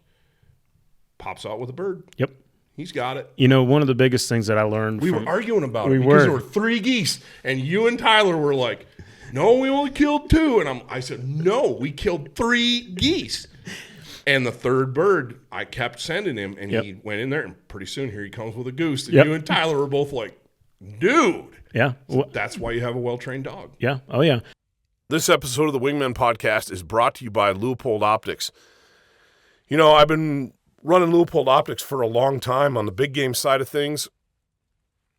Speaker 2: Pops out with a bird.
Speaker 3: Yep.
Speaker 2: He's got it.
Speaker 3: You know, one of the biggest things that I learned
Speaker 2: We were arguing about it because there were 3 geese. And you and Tyler were like, no, we only killed 2. And I said, no, we killed 3 geese. And the third bird, I kept sending him, and he went in there, and pretty soon here he comes with a goose. And you and Tyler were both like, dude.
Speaker 3: Yeah.
Speaker 2: So that's why you have a well-trained dog.
Speaker 3: Yeah. Oh, yeah.
Speaker 2: This episode of the Wingmen Podcast is brought to you by Leupold Optics. You know, I've been running Leupold Optics for a long time on the big game side of things,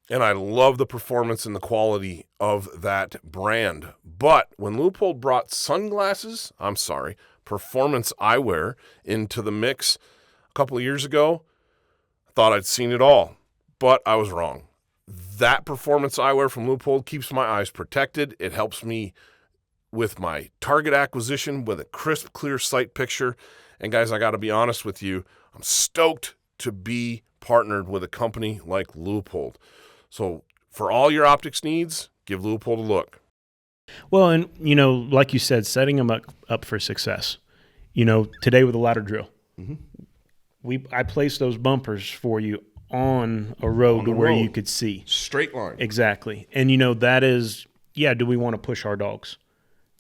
Speaker 2: and I love the performance and the quality of that brand. But when Leupold brought performance eyewear into the mix a couple of years ago, I thought I'd seen it all, but I was wrong. That performance eyewear from Leupold keeps my eyes protected. It helps me with my target acquisition with a crisp, clear sight picture. And guys, I got to be honest with you, I'm stoked to be partnered with a company like Leupold. So for all your optics needs, give Leupold a look.
Speaker 3: Well, and, you know, like you said, setting them up for success. You know, today with the ladder drill, I placed those bumpers for you on a road where you could see.
Speaker 2: Straight line.
Speaker 3: Exactly. And, you know, that is, do we want to push our dogs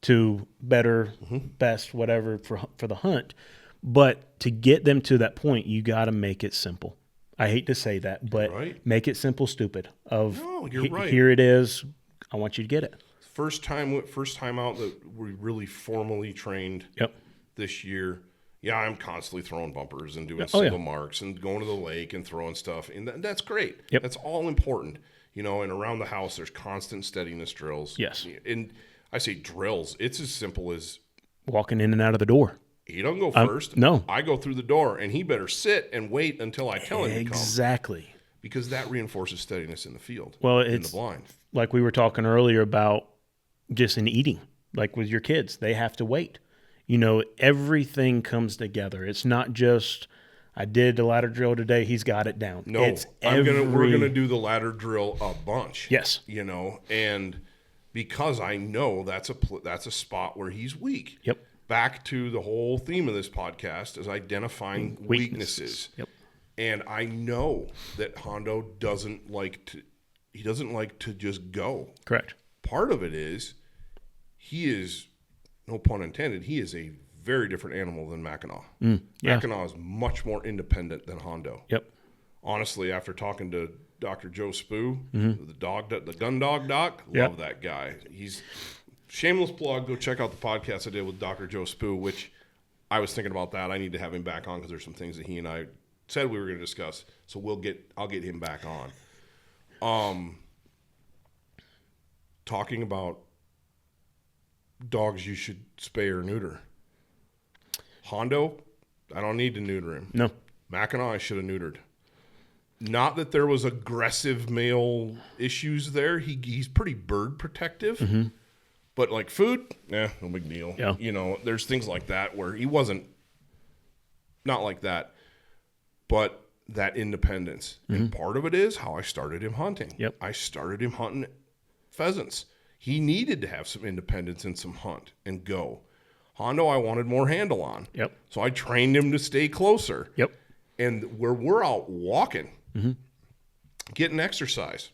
Speaker 3: to better, best, whatever for the hunt? But to get them to that point, you got to make it simple. I hate to say that, but make it simple, stupid.
Speaker 2: You're right.
Speaker 3: Here it is. I want you to get it.
Speaker 2: First time out that we really formally trained this year. Yeah, I'm constantly throwing bumpers and doing single marks and going to the lake and throwing stuff. And that's great.
Speaker 3: Yep.
Speaker 2: That's all important. You know, and around the house, there's constant steadiness drills.
Speaker 3: Yes.
Speaker 2: And I say drills. It's as simple as
Speaker 3: walking in and out of the door.
Speaker 2: He don't go first.
Speaker 3: No.
Speaker 2: I go through the door, and he better sit and wait until I tell him to come.
Speaker 3: Exactly.
Speaker 2: because that reinforces steadiness in the field.
Speaker 3: Well,
Speaker 2: in
Speaker 3: it's
Speaker 2: the blind.
Speaker 3: Like we were talking earlier about just in eating, like with your kids, they have to wait. Everything comes together. It's not just, I did the ladder drill today, he's got it down.
Speaker 2: No,
Speaker 3: it's
Speaker 2: we're gonna do the ladder drill a bunch.
Speaker 3: Yes.
Speaker 2: And because I know that's a spot where he's weak.
Speaker 3: Yep.
Speaker 2: Back to the whole theme of this podcast is identifying weaknesses.
Speaker 3: Yep.
Speaker 2: And I know that Hondo doesn't like to just go.
Speaker 3: Correct.
Speaker 2: Part of it is he is, no pun intended, he is a very different animal than Mackinac.
Speaker 3: Yeah.
Speaker 2: Mackinac is much more independent than Hondo.
Speaker 3: Yep.
Speaker 2: Honestly, after talking to Dr. Joe Spoo, the gun dog doc, love that guy. He's shameless plug. Go check out the podcast I did with Dr. Joe Spoo, which I was thinking about that. I need to have him back on because there's some things that he and I said we were going to discuss. So I'll get him back on. Talking about dogs you should spay or neuter. Hondo, I don't need to neuter him.
Speaker 3: No.
Speaker 2: Mackinac, I should have neutered. Not that there was aggressive male issues there. He's pretty bird protective. But like food, no big deal.
Speaker 3: Yeah.
Speaker 2: There's things like that where he wasn't, not like that, but that independence. And part of it is how I started him hunting.
Speaker 3: Yep.
Speaker 2: I started him hunting pheasants. He needed to have some independence and some hunt and go. Hondo, I wanted more handle on.
Speaker 3: Yep.
Speaker 2: So I trained him to stay closer.
Speaker 3: Yep.
Speaker 2: And where we're out walking, getting exercise.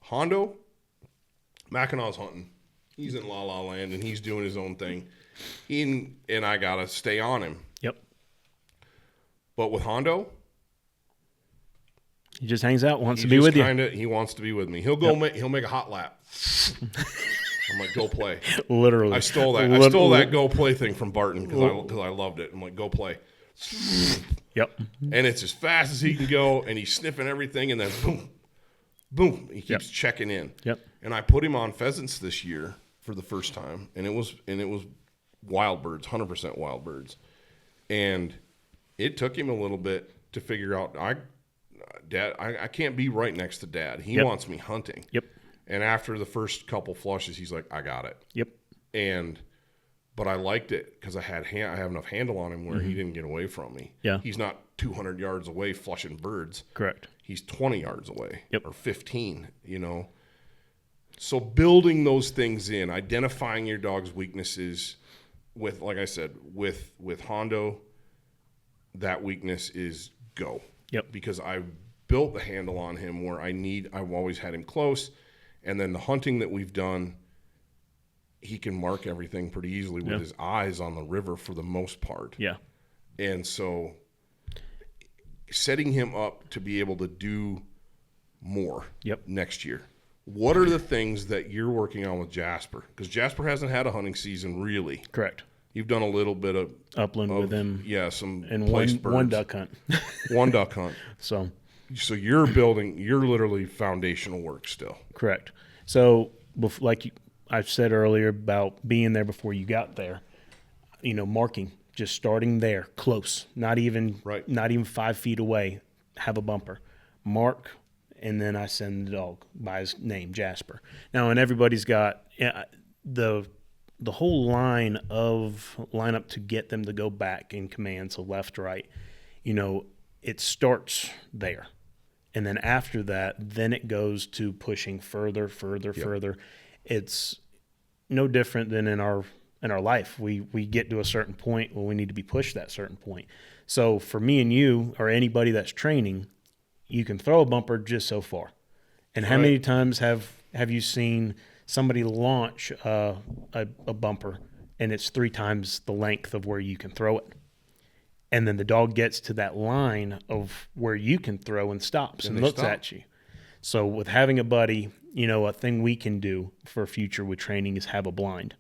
Speaker 2: Hondo, Mackinac's hunting. He's in La La Land and he's doing his own thing. And I got to stay on him.
Speaker 3: Yep.
Speaker 2: But with Hondo,
Speaker 3: he just hangs out, wants to be with you.
Speaker 2: He wants to be with me. He'll go. He'll make a hot lap. I'm like, go play.
Speaker 3: Literally,
Speaker 2: I stole that. I stole that go play thing from Barton because I loved it. I'm like, go play.
Speaker 3: Yep.
Speaker 2: And it's as fast as he can go, and he's sniffing everything, and then boom, boom, he keeps checking in.
Speaker 3: Yep.
Speaker 2: And I put him on pheasants this year for the first time, and it was wild birds, 100% wild birds, and it took him a little bit to figure out. Dad, I can't be right next to Dad. He wants me hunting.
Speaker 3: Yep.
Speaker 2: And after the first couple flushes, he's like, I got it.
Speaker 3: Yep.
Speaker 2: But I liked it because I have enough handle on him where he didn't get away from me.
Speaker 3: Yeah.
Speaker 2: He's not 200 yards away flushing birds.
Speaker 3: Correct.
Speaker 2: He's 20 yards away.
Speaker 3: Yep.
Speaker 2: Or 15, So building those things in, identifying your dog's weaknesses with, like I said, with Hondo, that weakness is go.
Speaker 3: Yep.
Speaker 2: Because I've built the handle on him where I've always had him close. And then the hunting that we've done, he can mark everything pretty easily with his eyes on the river for the most part.
Speaker 3: Yeah.
Speaker 2: And so setting him up to be able to do more next year. What are the things that you're working on with Jasper? Because Jasper hasn't had a hunting season really.
Speaker 3: Correct.
Speaker 2: You've done a little bit of
Speaker 3: upland with him.
Speaker 2: Yeah, some
Speaker 3: and
Speaker 2: placed birds.
Speaker 3: One duck hunt.
Speaker 2: One duck hunt.
Speaker 3: So
Speaker 2: you're literally foundational work still.
Speaker 3: Correct. So like I said earlier about being there before you got there, marking, just starting there, close, not even 5 feet away, have a bumper, mark, and then I send the dog by his name, Jasper. Now, and everybody's got the whole line up to get them to go back in command, so left, right, it starts there. And then after that, then it goes to pushing further. It's no different than in our life. We get to a certain point where we need to be pushed that certain point. So for me and you or anybody that's training, you can throw a bumper just so far. And how many times have you seen somebody launch a bumper and it's 3 times the length of where you can throw it? And then the dog gets to that line of where you can throw and stops and looks at you. So with having a buddy, a thing we can do for future with training is have a blind.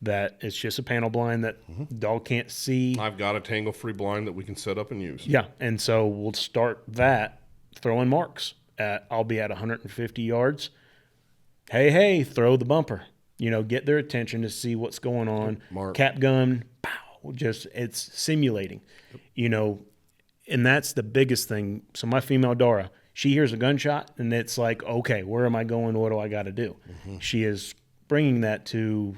Speaker 3: That it's just a panel blind that the dog can't see.
Speaker 2: I've got a tangle-free blind that we can set up and use.
Speaker 3: Yeah, and so we'll start that throwing marks. I'll be at 150 yards. Hey, throw the bumper. Get their attention to see what's going on.
Speaker 2: Mark.
Speaker 3: Cap gun, pow. It's simulating, and that's the biggest thing. So my female Dara, She hears a gunshot, and it's like, okay, where am I going? What do I got to do? Mm-hmm. She is bringing that to,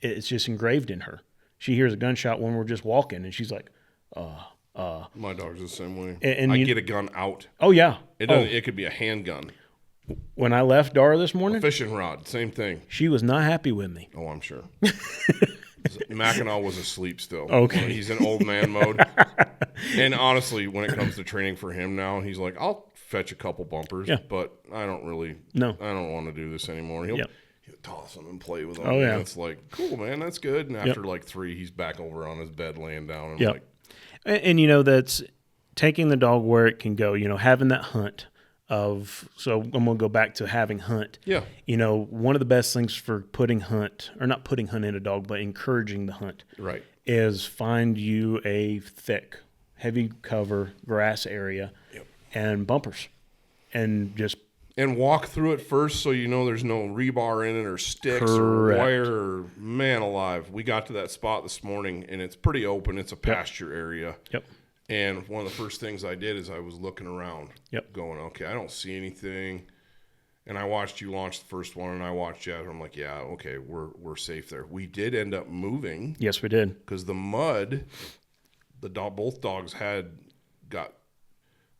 Speaker 3: it's just engraved in her. She hears a gunshot when we're just walking, and she's like,
Speaker 2: My dog's the same way.
Speaker 3: And
Speaker 2: I get a gun out.
Speaker 3: Oh, yeah.
Speaker 2: It could be a handgun.
Speaker 3: When I left Dara this morning,
Speaker 2: a fishing rod, same thing.
Speaker 3: She was not happy with me.
Speaker 2: Oh, I'm sure. Mackinac was asleep still.
Speaker 3: Okay.
Speaker 2: He's in old man mode. And honestly, when it comes to training for him now, he's like, I'll fetch a couple bumpers, but I don't want to do this anymore. He'll toss them and play with them.
Speaker 3: Oh, yeah.
Speaker 2: And it's like, cool, man, that's good. And after like 3, he's back over on his bed laying down. And like,
Speaker 3: and that's taking the dog where it can go, having that hunt of, so I'm going to go back to having hunt.
Speaker 2: Yeah.
Speaker 3: One of the best things for not putting hunt in a dog, but encouraging the hunt.
Speaker 2: Right.
Speaker 3: Is find you a thick, heavy cover grass area and bumpers and
Speaker 2: walk through it first so there's no rebar in it or sticks or wire or, man alive. We got to that spot this morning and it's pretty open. It's a pasture area.
Speaker 3: Yep.
Speaker 2: And one of the first things I did is I was looking around going, okay, I don't see anything. And I watched you launch the first one, and I watched you. I'm like, yeah, okay, we're safe there. We did end up moving.
Speaker 3: Yes, we did.
Speaker 2: Because the mud, both dogs the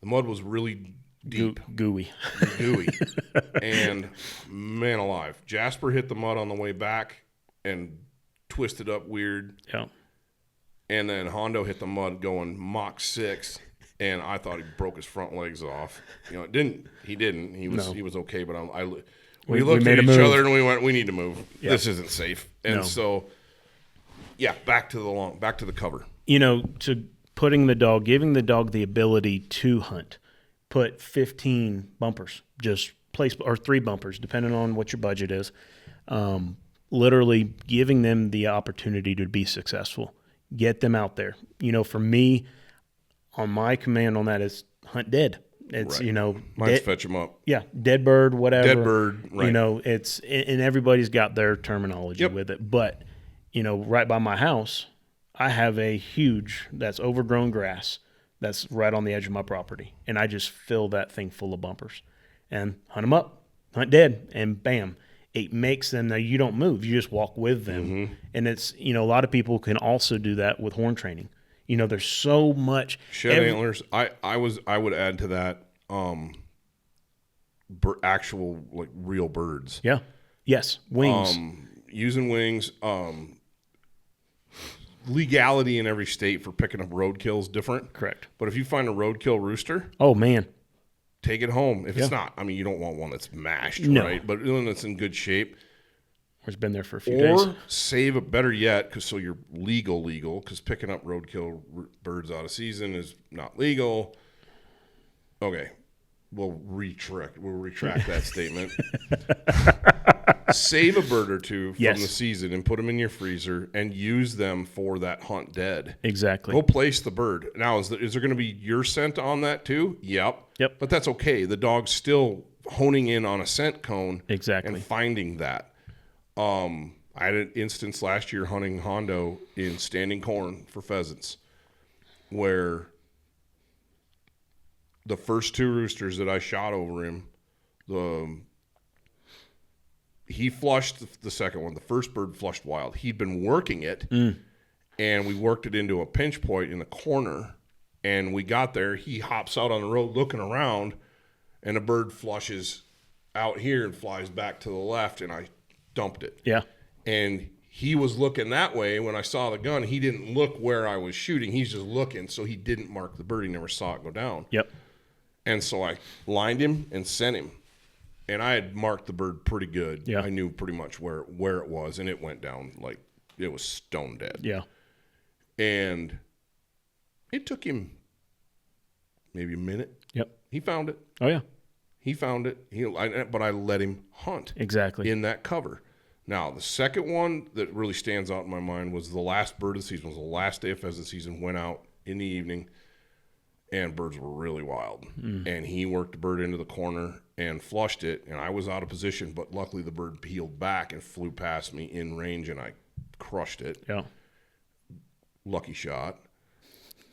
Speaker 2: mud was really deep.
Speaker 3: Gooey.
Speaker 2: And man alive, Jasper hit the mud on the way back and twisted up weird.
Speaker 3: Yeah. And
Speaker 2: then Hondo hit the mud going Mach 6. And I thought he broke his front legs off. It didn't. He didn't. He was okay. But we looked at each other and we went, we need to move. Yeah. This isn't safe. And so, back to the cover.
Speaker 3: To giving the dog the ability to hunt. Put 15 bumpers, just place, or 3 bumpers, depending on what your budget is. Literally giving them the opportunity to be successful. Get them out there. For me, on my command on that is hunt dead. It's,
Speaker 2: mine's fetch them up.
Speaker 3: Yeah. Dead bird, whatever.
Speaker 2: Dead bird, right.
Speaker 3: It's, and everybody's got their terminology with it. But, right by my house, I have that's overgrown grass that's right on the edge of my property. And I just fill that thing full of bumpers and hunt them up, hunt dead, and bam. It makes them, now you don't move, you just walk with them. Mm-hmm. And it's, a lot of people can also do that with horn training. There's so much
Speaker 2: shed antlers. I would add to that actual like real birds.
Speaker 3: Yeah. Yes. Wings.
Speaker 2: Using wings. Legality in every state for picking up roadkill is different.
Speaker 3: Correct.
Speaker 2: But if you find a roadkill rooster,
Speaker 3: oh man,
Speaker 2: take it home. If it's not, you don't want one that's mashed, right? But one that's in good shape.
Speaker 3: It's been there for a few days.
Speaker 2: Or save it, better yet, so you're legal, because picking up roadkill birds out of season is not legal. Okay, we'll retract that statement. Save a bird or two from the season and put them in your freezer and use them for that hunt dead.
Speaker 3: Exactly.
Speaker 2: Go place the bird. Now, is there going to be your scent on that too? Yep. But that's okay. The dog's still honing in on a scent cone.
Speaker 3: Exactly.
Speaker 2: And finding that. I had an instance last year hunting Hondo in standing corn for pheasants where the first 2 roosters that I shot over him, he flushed the second one. The first bird flushed wild. He'd been working it, and we worked it into a pinch point in the corner, and we got there. He hops out on the road looking around, and a bird flushes out here and flies back to the left, and I dumped it.
Speaker 3: Yeah.
Speaker 2: And he was looking that way. When I saw the gun, he didn't look where I was shooting. He's just looking, so he didn't mark the bird. He never saw it go down.
Speaker 3: Yep.
Speaker 2: And so I lined him and sent him. And I had marked the bird pretty good.
Speaker 3: Yeah.
Speaker 2: I knew pretty much where it was, and it went down like it was stone dead.
Speaker 3: Yeah.
Speaker 2: And it took him maybe a minute.
Speaker 3: Yep.
Speaker 2: He found it.
Speaker 3: Oh, yeah.
Speaker 2: He found it. But I let him hunt.
Speaker 3: Exactly.
Speaker 2: In that cover. Now, the second one that really stands out in my mind was the last bird of the season. It was the last day of pheasant season. Went out in the evening, and birds were really wild. And he worked the bird into the corner and flushed it, and I was out of position. But luckily, the bird peeled back and flew past me in range, and I crushed it.
Speaker 3: Yeah.
Speaker 2: Lucky shot.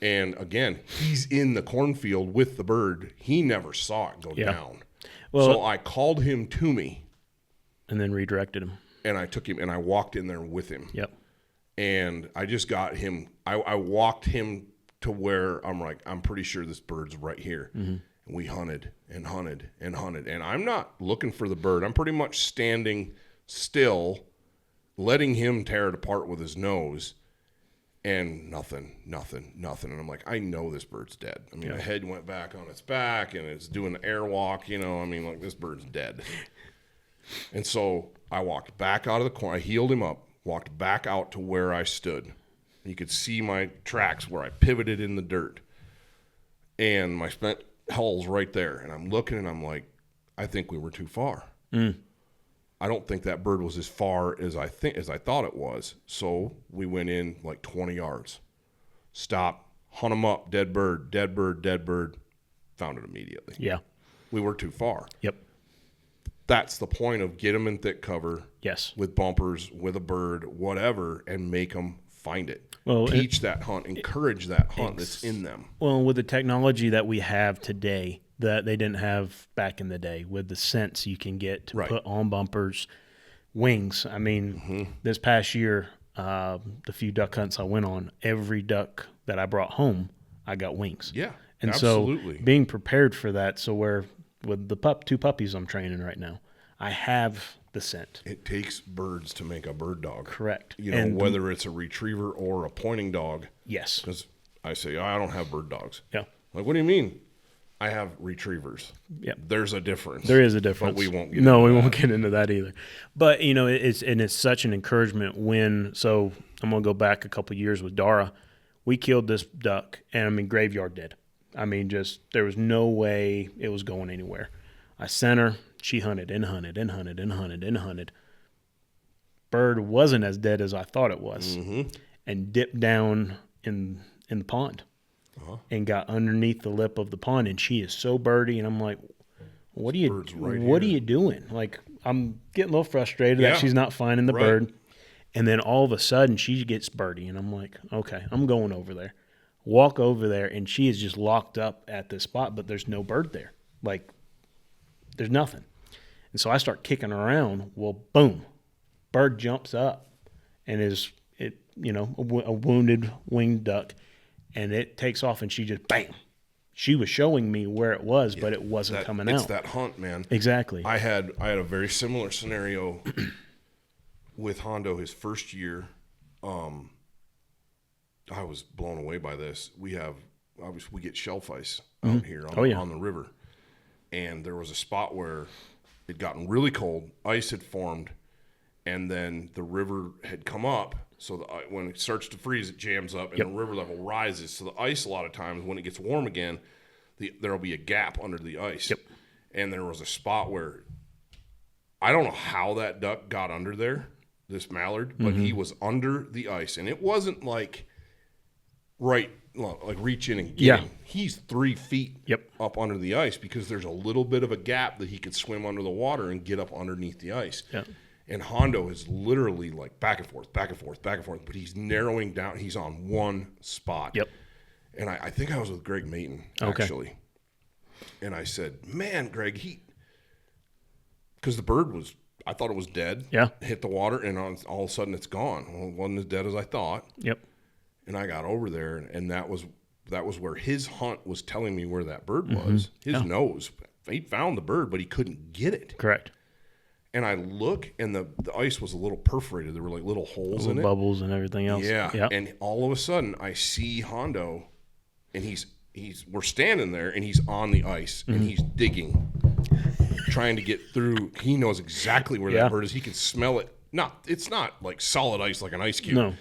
Speaker 2: And again, he's in the cornfield with the bird. He never saw it go down. Well, so I called him to me.
Speaker 3: And then redirected him.
Speaker 2: And I took him and I walked in there with him.
Speaker 3: Yep.
Speaker 2: And I just got him. I walked him to where I'm like, I'm pretty sure this bird's right here. Mm-hmm. And we hunted and hunted and hunted. And I'm not looking for the bird. I'm pretty much standing still, letting him tear it apart with his nose. And nothing. And I'm like, I know this bird's dead. I mean, the head went back on its back and it's doing the airwalk, you know. I mean, like, this bird's dead. And so I walked back out of the corner. I heeled him up, walked back out to where I stood. You could see my tracks where I pivoted in the dirt. And my spent hull's right there. And I'm looking and I'm like, I think we were too far. I don't think that bird was as far as I thought it was. So we went in like 20 yards. Stop, hunt him up, dead bird. Found it immediately.
Speaker 3: Yeah.
Speaker 2: We were too far.
Speaker 3: Yep.
Speaker 2: That's the point of get them in thick cover.
Speaker 3: Yes.
Speaker 2: With bumpers, with a bird, whatever, and make them find it.
Speaker 3: Well,
Speaker 2: teach that hunt, encourage that hunt that's in them.
Speaker 3: Well, with the technology that we have today that they didn't have back in the day, with the scents you can get to put on bumpers, wings. I mean, this past year, the few duck hunts I went on, every duck that I brought home, I got wings.
Speaker 2: Yeah,
Speaker 3: and
Speaker 2: absolutely.
Speaker 3: So being prepared for that, so where with the two puppies I'm training right now, I have the scent.
Speaker 2: It takes birds to make a bird dog.
Speaker 3: Correct.
Speaker 2: You know, whether it's a retriever or a pointing dog.
Speaker 3: Yes.
Speaker 2: Because I say, I don't have bird dogs.
Speaker 3: Yeah.
Speaker 2: Like, what do you mean? I have retrievers.
Speaker 3: Yeah.
Speaker 2: There's a difference.
Speaker 3: There is a difference.
Speaker 2: But we won't get
Speaker 3: into that either. But, you know, it's such an encouragement so I'm going to go back a couple of years with Dara. We killed this duck, and I mean, graveyard dead. I mean, just there was no way it was going anywhere. I sent her. She hunted and hunted and hunted and hunted and hunted. Bird wasn't as dead as I thought it was, and dipped down in the pond and got underneath the lip of the pond. And she is so birdie, and I'm like, what are you doing? Like, I'm getting a little frustrated that she's not finding the bird. And then all of a sudden she gets birdie, and I'm like, okay, I'm going over there. Walk over there, and she is just locked up at this spot, but there's no bird there. Like, there's nothing. And so I start kicking around. Well, boom, bird jumps up and a wounded winged duck, and it takes off, and she just bang. She was showing me where it was, but it wasn't coming out.
Speaker 2: It's that hunt, man.
Speaker 3: Exactly.
Speaker 2: I had a very similar scenario with Hondo his first year. I was blown away by this. We get shelf ice out here on the river. And there was a spot where it had gotten really cold, ice had formed, and then the river had come up. So when it starts to freeze, it jams up, and the river level rises. So the ice, a lot of times, when it gets warm again, there'll be a gap under the ice. Yep. And there was a spot where I don't know how that duck got under there, this mallard, but he was under the ice. And it wasn't like reach in and get him. He's 3 feet up under the ice because there's a little bit of a gap that he could swim under the water and get up underneath the ice. Yep. And Hondo is literally like back and forth, but he's narrowing down. He's on one spot. Yep. And I think I was with Greg Mayton, actually. And I said, man, Greg, because the bird I thought it was dead. Yeah. Hit the water, and all of a sudden it's gone. Well, it wasn't as dead as I thought. Yep. And I got over there, and that was where his hunt was telling me where that bird was. His nose. He found the bird, but he couldn't get it. Correct. And I look, and the ice was a little perforated. There were like little holes in it.
Speaker 3: Bubbles and everything else.
Speaker 2: Yeah. Yep. And all of a sudden, I see Hondo, and we're standing there, and he's on the ice, and he's digging, trying to get through. He knows exactly where that bird is. He can smell it. It's not like solid ice like an ice cube. No.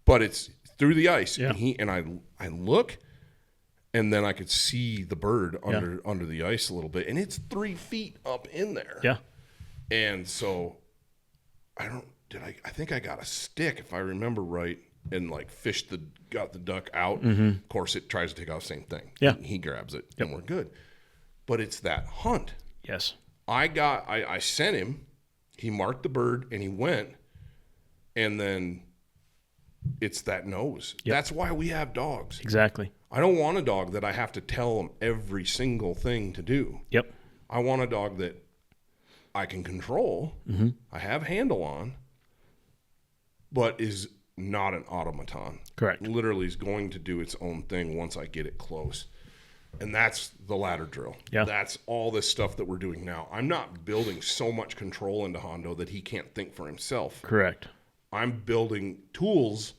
Speaker 2: But it's through the ice. Yeah. And I look, and then I could see the bird under the ice a little bit, and it's 3 feet up in there. Yeah. And so I think I got a stick, if I remember right, and like got the duck out. Of course, it tries to take off, same thing. Yeah. He grabs it, and we're good. But it's that hunt. Yes. I sent him. He marked the bird, and he went. And then it's that nose.
Speaker 3: Yep.
Speaker 2: That's why we have dogs.
Speaker 3: Exactly.
Speaker 2: I don't want a dog that I have to tell them every single thing to do.
Speaker 3: Yep.
Speaker 2: I want a dog that I can control, I have handle on, but is not an automaton.
Speaker 3: Correct.
Speaker 2: Literally is going to do its own thing once I get it close. And that's the ladder drill.
Speaker 3: Yeah.
Speaker 2: That's all this stuff that we're doing now. I'm not building so much control into Hondo that he can't think for himself.
Speaker 3: Correct.
Speaker 2: I'm building tools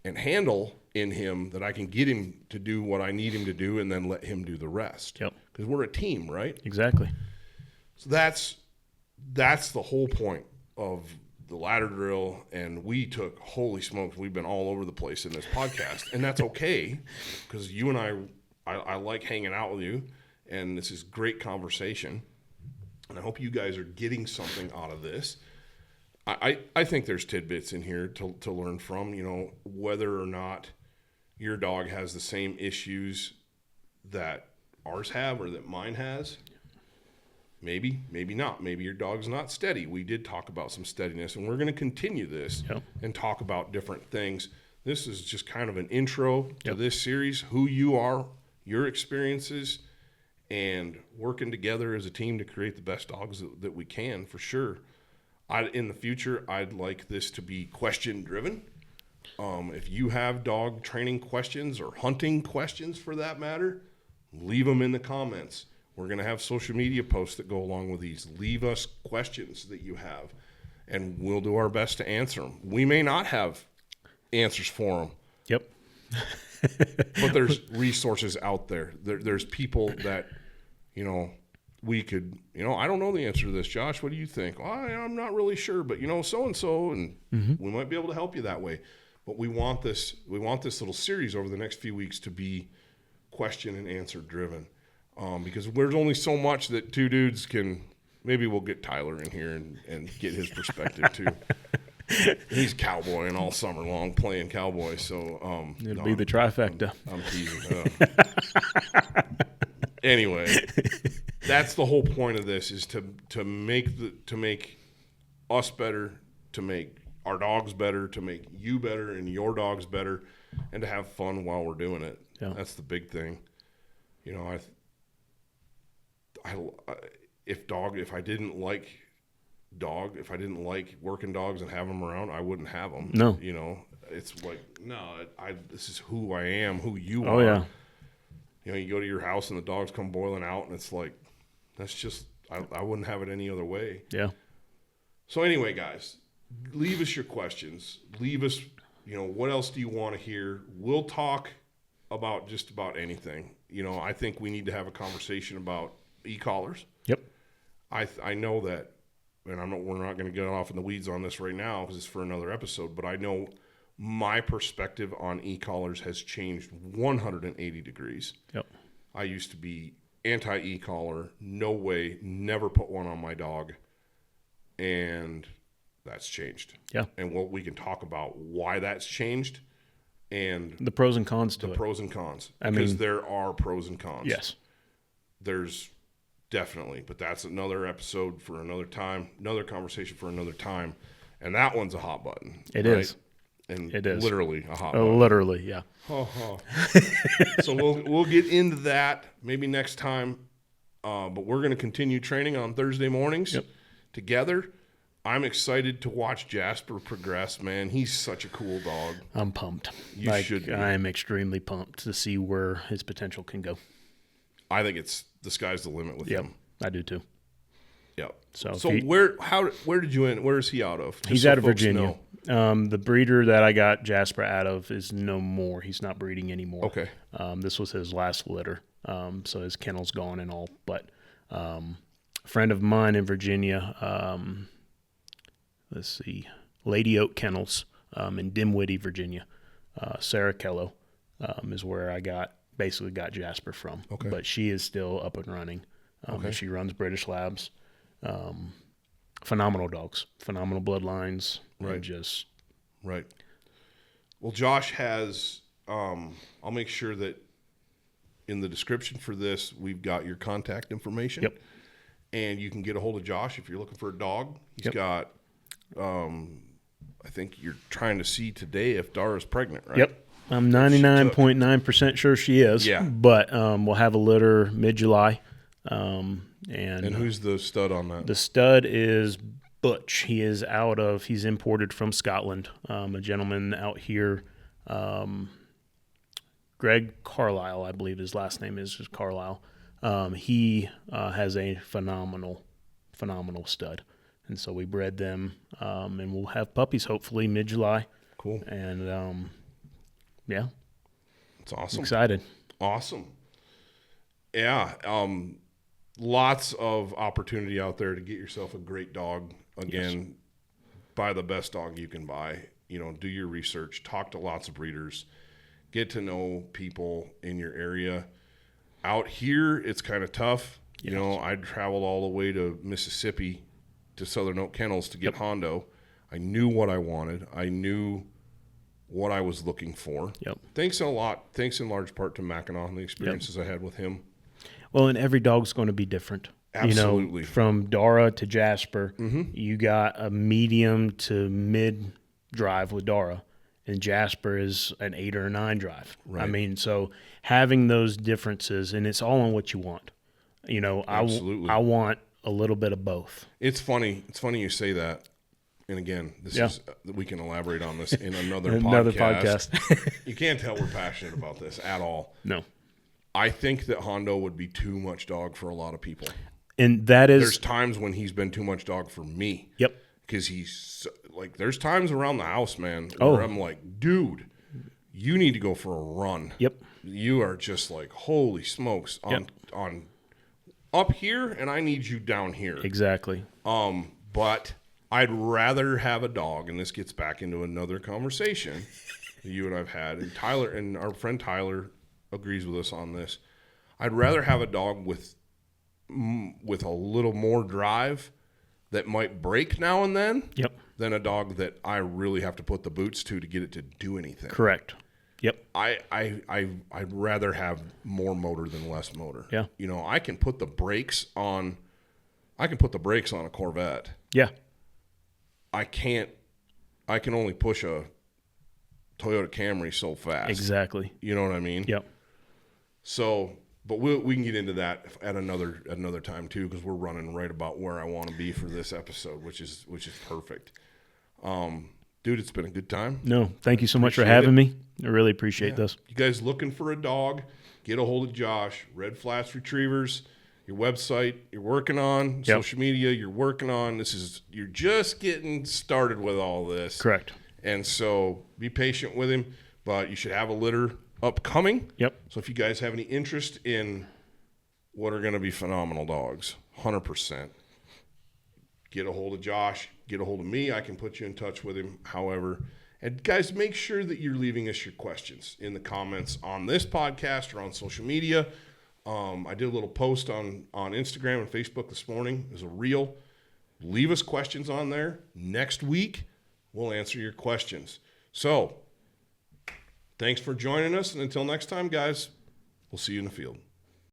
Speaker 2: and handle in him that I can get him to do what I need him to do and then let him do the rest.
Speaker 3: Yep.
Speaker 2: Because we're a team, right?
Speaker 3: Exactly.
Speaker 2: So that's the whole point of the ladder drill. And we took, holy smokes, we've been all over the place in this podcast. And that's okay, because you and I like hanging out with you, and this is great conversation. And I hope you guys are getting something out of this. I think there's tidbits in here to learn from, you know, whether or not your dog has the same issues that ours have or that mine has. Maybe not. Maybe your dog's not steady. We did talk about some steadiness, and we're going to continue this and talk about different things. This is just kind of an intro to this series, who you are, your experiences, and working together as a team to create the best dogs that we can, for sure. In the future, I'd like this to be question-driven. If you have dog training questions or hunting questions for that matter, leave them in the comments. We're going to have social media posts that go along with these. Leave us questions that you have, and we'll do our best to answer them. We may not have answers for them.
Speaker 3: Yep.
Speaker 2: But there's resources out there. There's people that, you know, we could, you know, I don't know the answer to this. Josh, what do you think? Well, I'm not really sure, but, you know, so-and-so, and we might be able to help you that way. But we want this little series over the next few weeks to be question and answer driven. Because there's only so much that two dudes can. Maybe we'll get Tyler in here and get his perspective too. He's cowboying all summer long, playing cowboy. So
Speaker 3: it'll be the trifecta.
Speaker 2: I'm teasing. Anyway, that's the whole point of this: is to make us better, to make our dogs better, to make you better and your dogs better, and to have fun while we're doing it.
Speaker 3: Yeah.
Speaker 2: That's the big thing. You know, if I didn't like working dogs and having them around, I wouldn't have them.
Speaker 3: No.
Speaker 2: You know, it's like, no, this is who I am, who you are.
Speaker 3: Oh, yeah.
Speaker 2: You know, you go to your house and the dogs come boiling out, and it's like, that's just, I wouldn't have it any other way.
Speaker 3: Yeah.
Speaker 2: So anyway, guys, leave us your questions. Leave us, you know, what else do you want to hear? We'll talk about just about anything. You know, I think we need to have a conversation about e-collars.
Speaker 3: Yep.
Speaker 2: I know that, and we're not going to get off in the weeds on this right now because it's for another episode, but I know my perspective on e-collars has changed 180 degrees.
Speaker 3: Yep.
Speaker 2: I used to be anti-e-collar, no way, never put one on my dog, and that's changed.
Speaker 3: Yeah.
Speaker 2: And we can talk about why that's changed and
Speaker 3: the pros and cons to it.
Speaker 2: Pros and cons. Because there are pros and cons.
Speaker 3: Yes.
Speaker 2: There's definitely, but that's another episode for another time, another conversation for another time. And that one's a hot button.
Speaker 3: It is.
Speaker 2: And
Speaker 3: it is.
Speaker 2: Literally a hot button.
Speaker 3: Literally, yeah.
Speaker 2: So we'll get into that maybe next time. But we're going to continue training on Thursday mornings together. I'm excited to watch Jasper progress, man. He's such a cool dog.
Speaker 3: I'm pumped.
Speaker 2: You should be.
Speaker 3: I am extremely pumped to see where his potential can go.
Speaker 2: I think the sky's the limit with him.
Speaker 3: I do too.
Speaker 2: Yep.
Speaker 3: So
Speaker 2: where did you end? Where is he out of?
Speaker 3: He's out of Virginia. The breeder that I got Jasper out of is no more. He's not breeding anymore.
Speaker 2: Okay.
Speaker 3: This was his last litter. So his kennel's gone and all. But a friend of mine in Virginia, let's see, Lady Oak Kennels in Dimwitty, Virginia. Sarah Kello is where I basically got Jasper from.
Speaker 2: Okay.
Speaker 3: But she is still up and running. And she runs British Labs. Phenomenal dogs, phenomenal bloodlines.
Speaker 2: Right. Right. Well, Josh has, I'll make sure that in the description for this, we've got your contact information.
Speaker 3: Yep.
Speaker 2: And you can get a hold of Josh if you're looking for a dog. He's got, I think you're trying to see today if Dara's pregnant, right?
Speaker 3: Yep. I'm 99.9% sure she is.
Speaker 2: Yeah.
Speaker 3: But we'll have a litter mid-July. And
Speaker 2: who's the stud on that?
Speaker 3: The stud is Butch. He's imported from Scotland. A gentleman out here, Greg Carlisle, I believe his last name is just Carlisle. He has a phenomenal stud. And so we bred them, and we'll have puppies hopefully mid-July.
Speaker 2: Cool.
Speaker 3: And, yeah.
Speaker 2: It's awesome.
Speaker 3: Excited.
Speaker 2: Awesome. Yeah. Lots of opportunity out there to get yourself a great dog. Again, buy the best dog you can buy. Do your research. Talk to lots of breeders. Get to know people in your area. Out here, it's kind of tough.
Speaker 3: Yes.
Speaker 2: I traveled all the way to Mississippi to Southern Oak Kennels to get Hondo. I knew what I wanted. I knew what I was looking for.
Speaker 3: Yep.
Speaker 2: Thanks in large part to Mackinac and the experiences I had with him.
Speaker 3: Well, and every dog's going to be different.
Speaker 2: Absolutely.
Speaker 3: From Dara to Jasper,
Speaker 2: Mm-hmm.
Speaker 3: you got a medium to mid drive with Dara, and Jasper is an 8 or a 9 drive.
Speaker 2: Right.
Speaker 3: I mean, so having those differences, and it's all on what you want.
Speaker 2: Absolutely.
Speaker 3: I want a little bit of both.
Speaker 2: It's funny you say that. And again, we can elaborate on this in another podcast. You can't tell we're passionate about this at all.
Speaker 3: No.
Speaker 2: I think that Hondo would be too much dog for a lot of people.
Speaker 3: And there's
Speaker 2: times when he's been too much dog for me.
Speaker 3: Yep.
Speaker 2: Because he's like, there's times around the house, man, where I'm like, dude, you need to go for a run.
Speaker 3: Yep.
Speaker 2: You are just like, holy smokes, on up here, and I need you down here.
Speaker 3: Exactly.
Speaker 2: But I'd rather have a dog, and this gets back into another conversation that you and I've had, and Tyler and our friend Tyler agrees with us on this. I'd rather have a dog with a little more drive that might break now and then than a dog that I really have to put the boots to get it to do anything.
Speaker 3: Correct. Yep.
Speaker 2: I'd rather have more motor than less motor.
Speaker 3: Yeah.
Speaker 2: I can put the brakes on a Corvette.
Speaker 3: Yeah.
Speaker 2: I can only push a Toyota Camry so fast.
Speaker 3: Exactly.
Speaker 2: You know what I mean?
Speaker 3: Yep.
Speaker 2: So, but we can get into that at another time too, because we're running right about where I want to be for this episode, which is perfect. Dude, it's been a good time.
Speaker 3: No, thank you so much for having me. I really appreciate this.
Speaker 2: You guys looking for a dog, get a hold of Josh. Red Flats Retrievers, your website you're working on, social media you're working on. You're just getting started with all this.
Speaker 3: Correct.
Speaker 2: And so be patient with him, but you should have a litter upcoming.
Speaker 3: Yep.
Speaker 2: So if you guys have any interest in what are going to be phenomenal dogs, 100%, get a hold of Josh, get a hold of me. I can put you in touch with him. However, and guys, make sure that you're leaving us your questions in the comments on this podcast or on social media. I did a little post on Instagram and Facebook this morning. There's a reel. Leave us questions on there. Next week, we'll answer your questions. So, thanks for joining us. And until next time, guys, we'll see you in the field.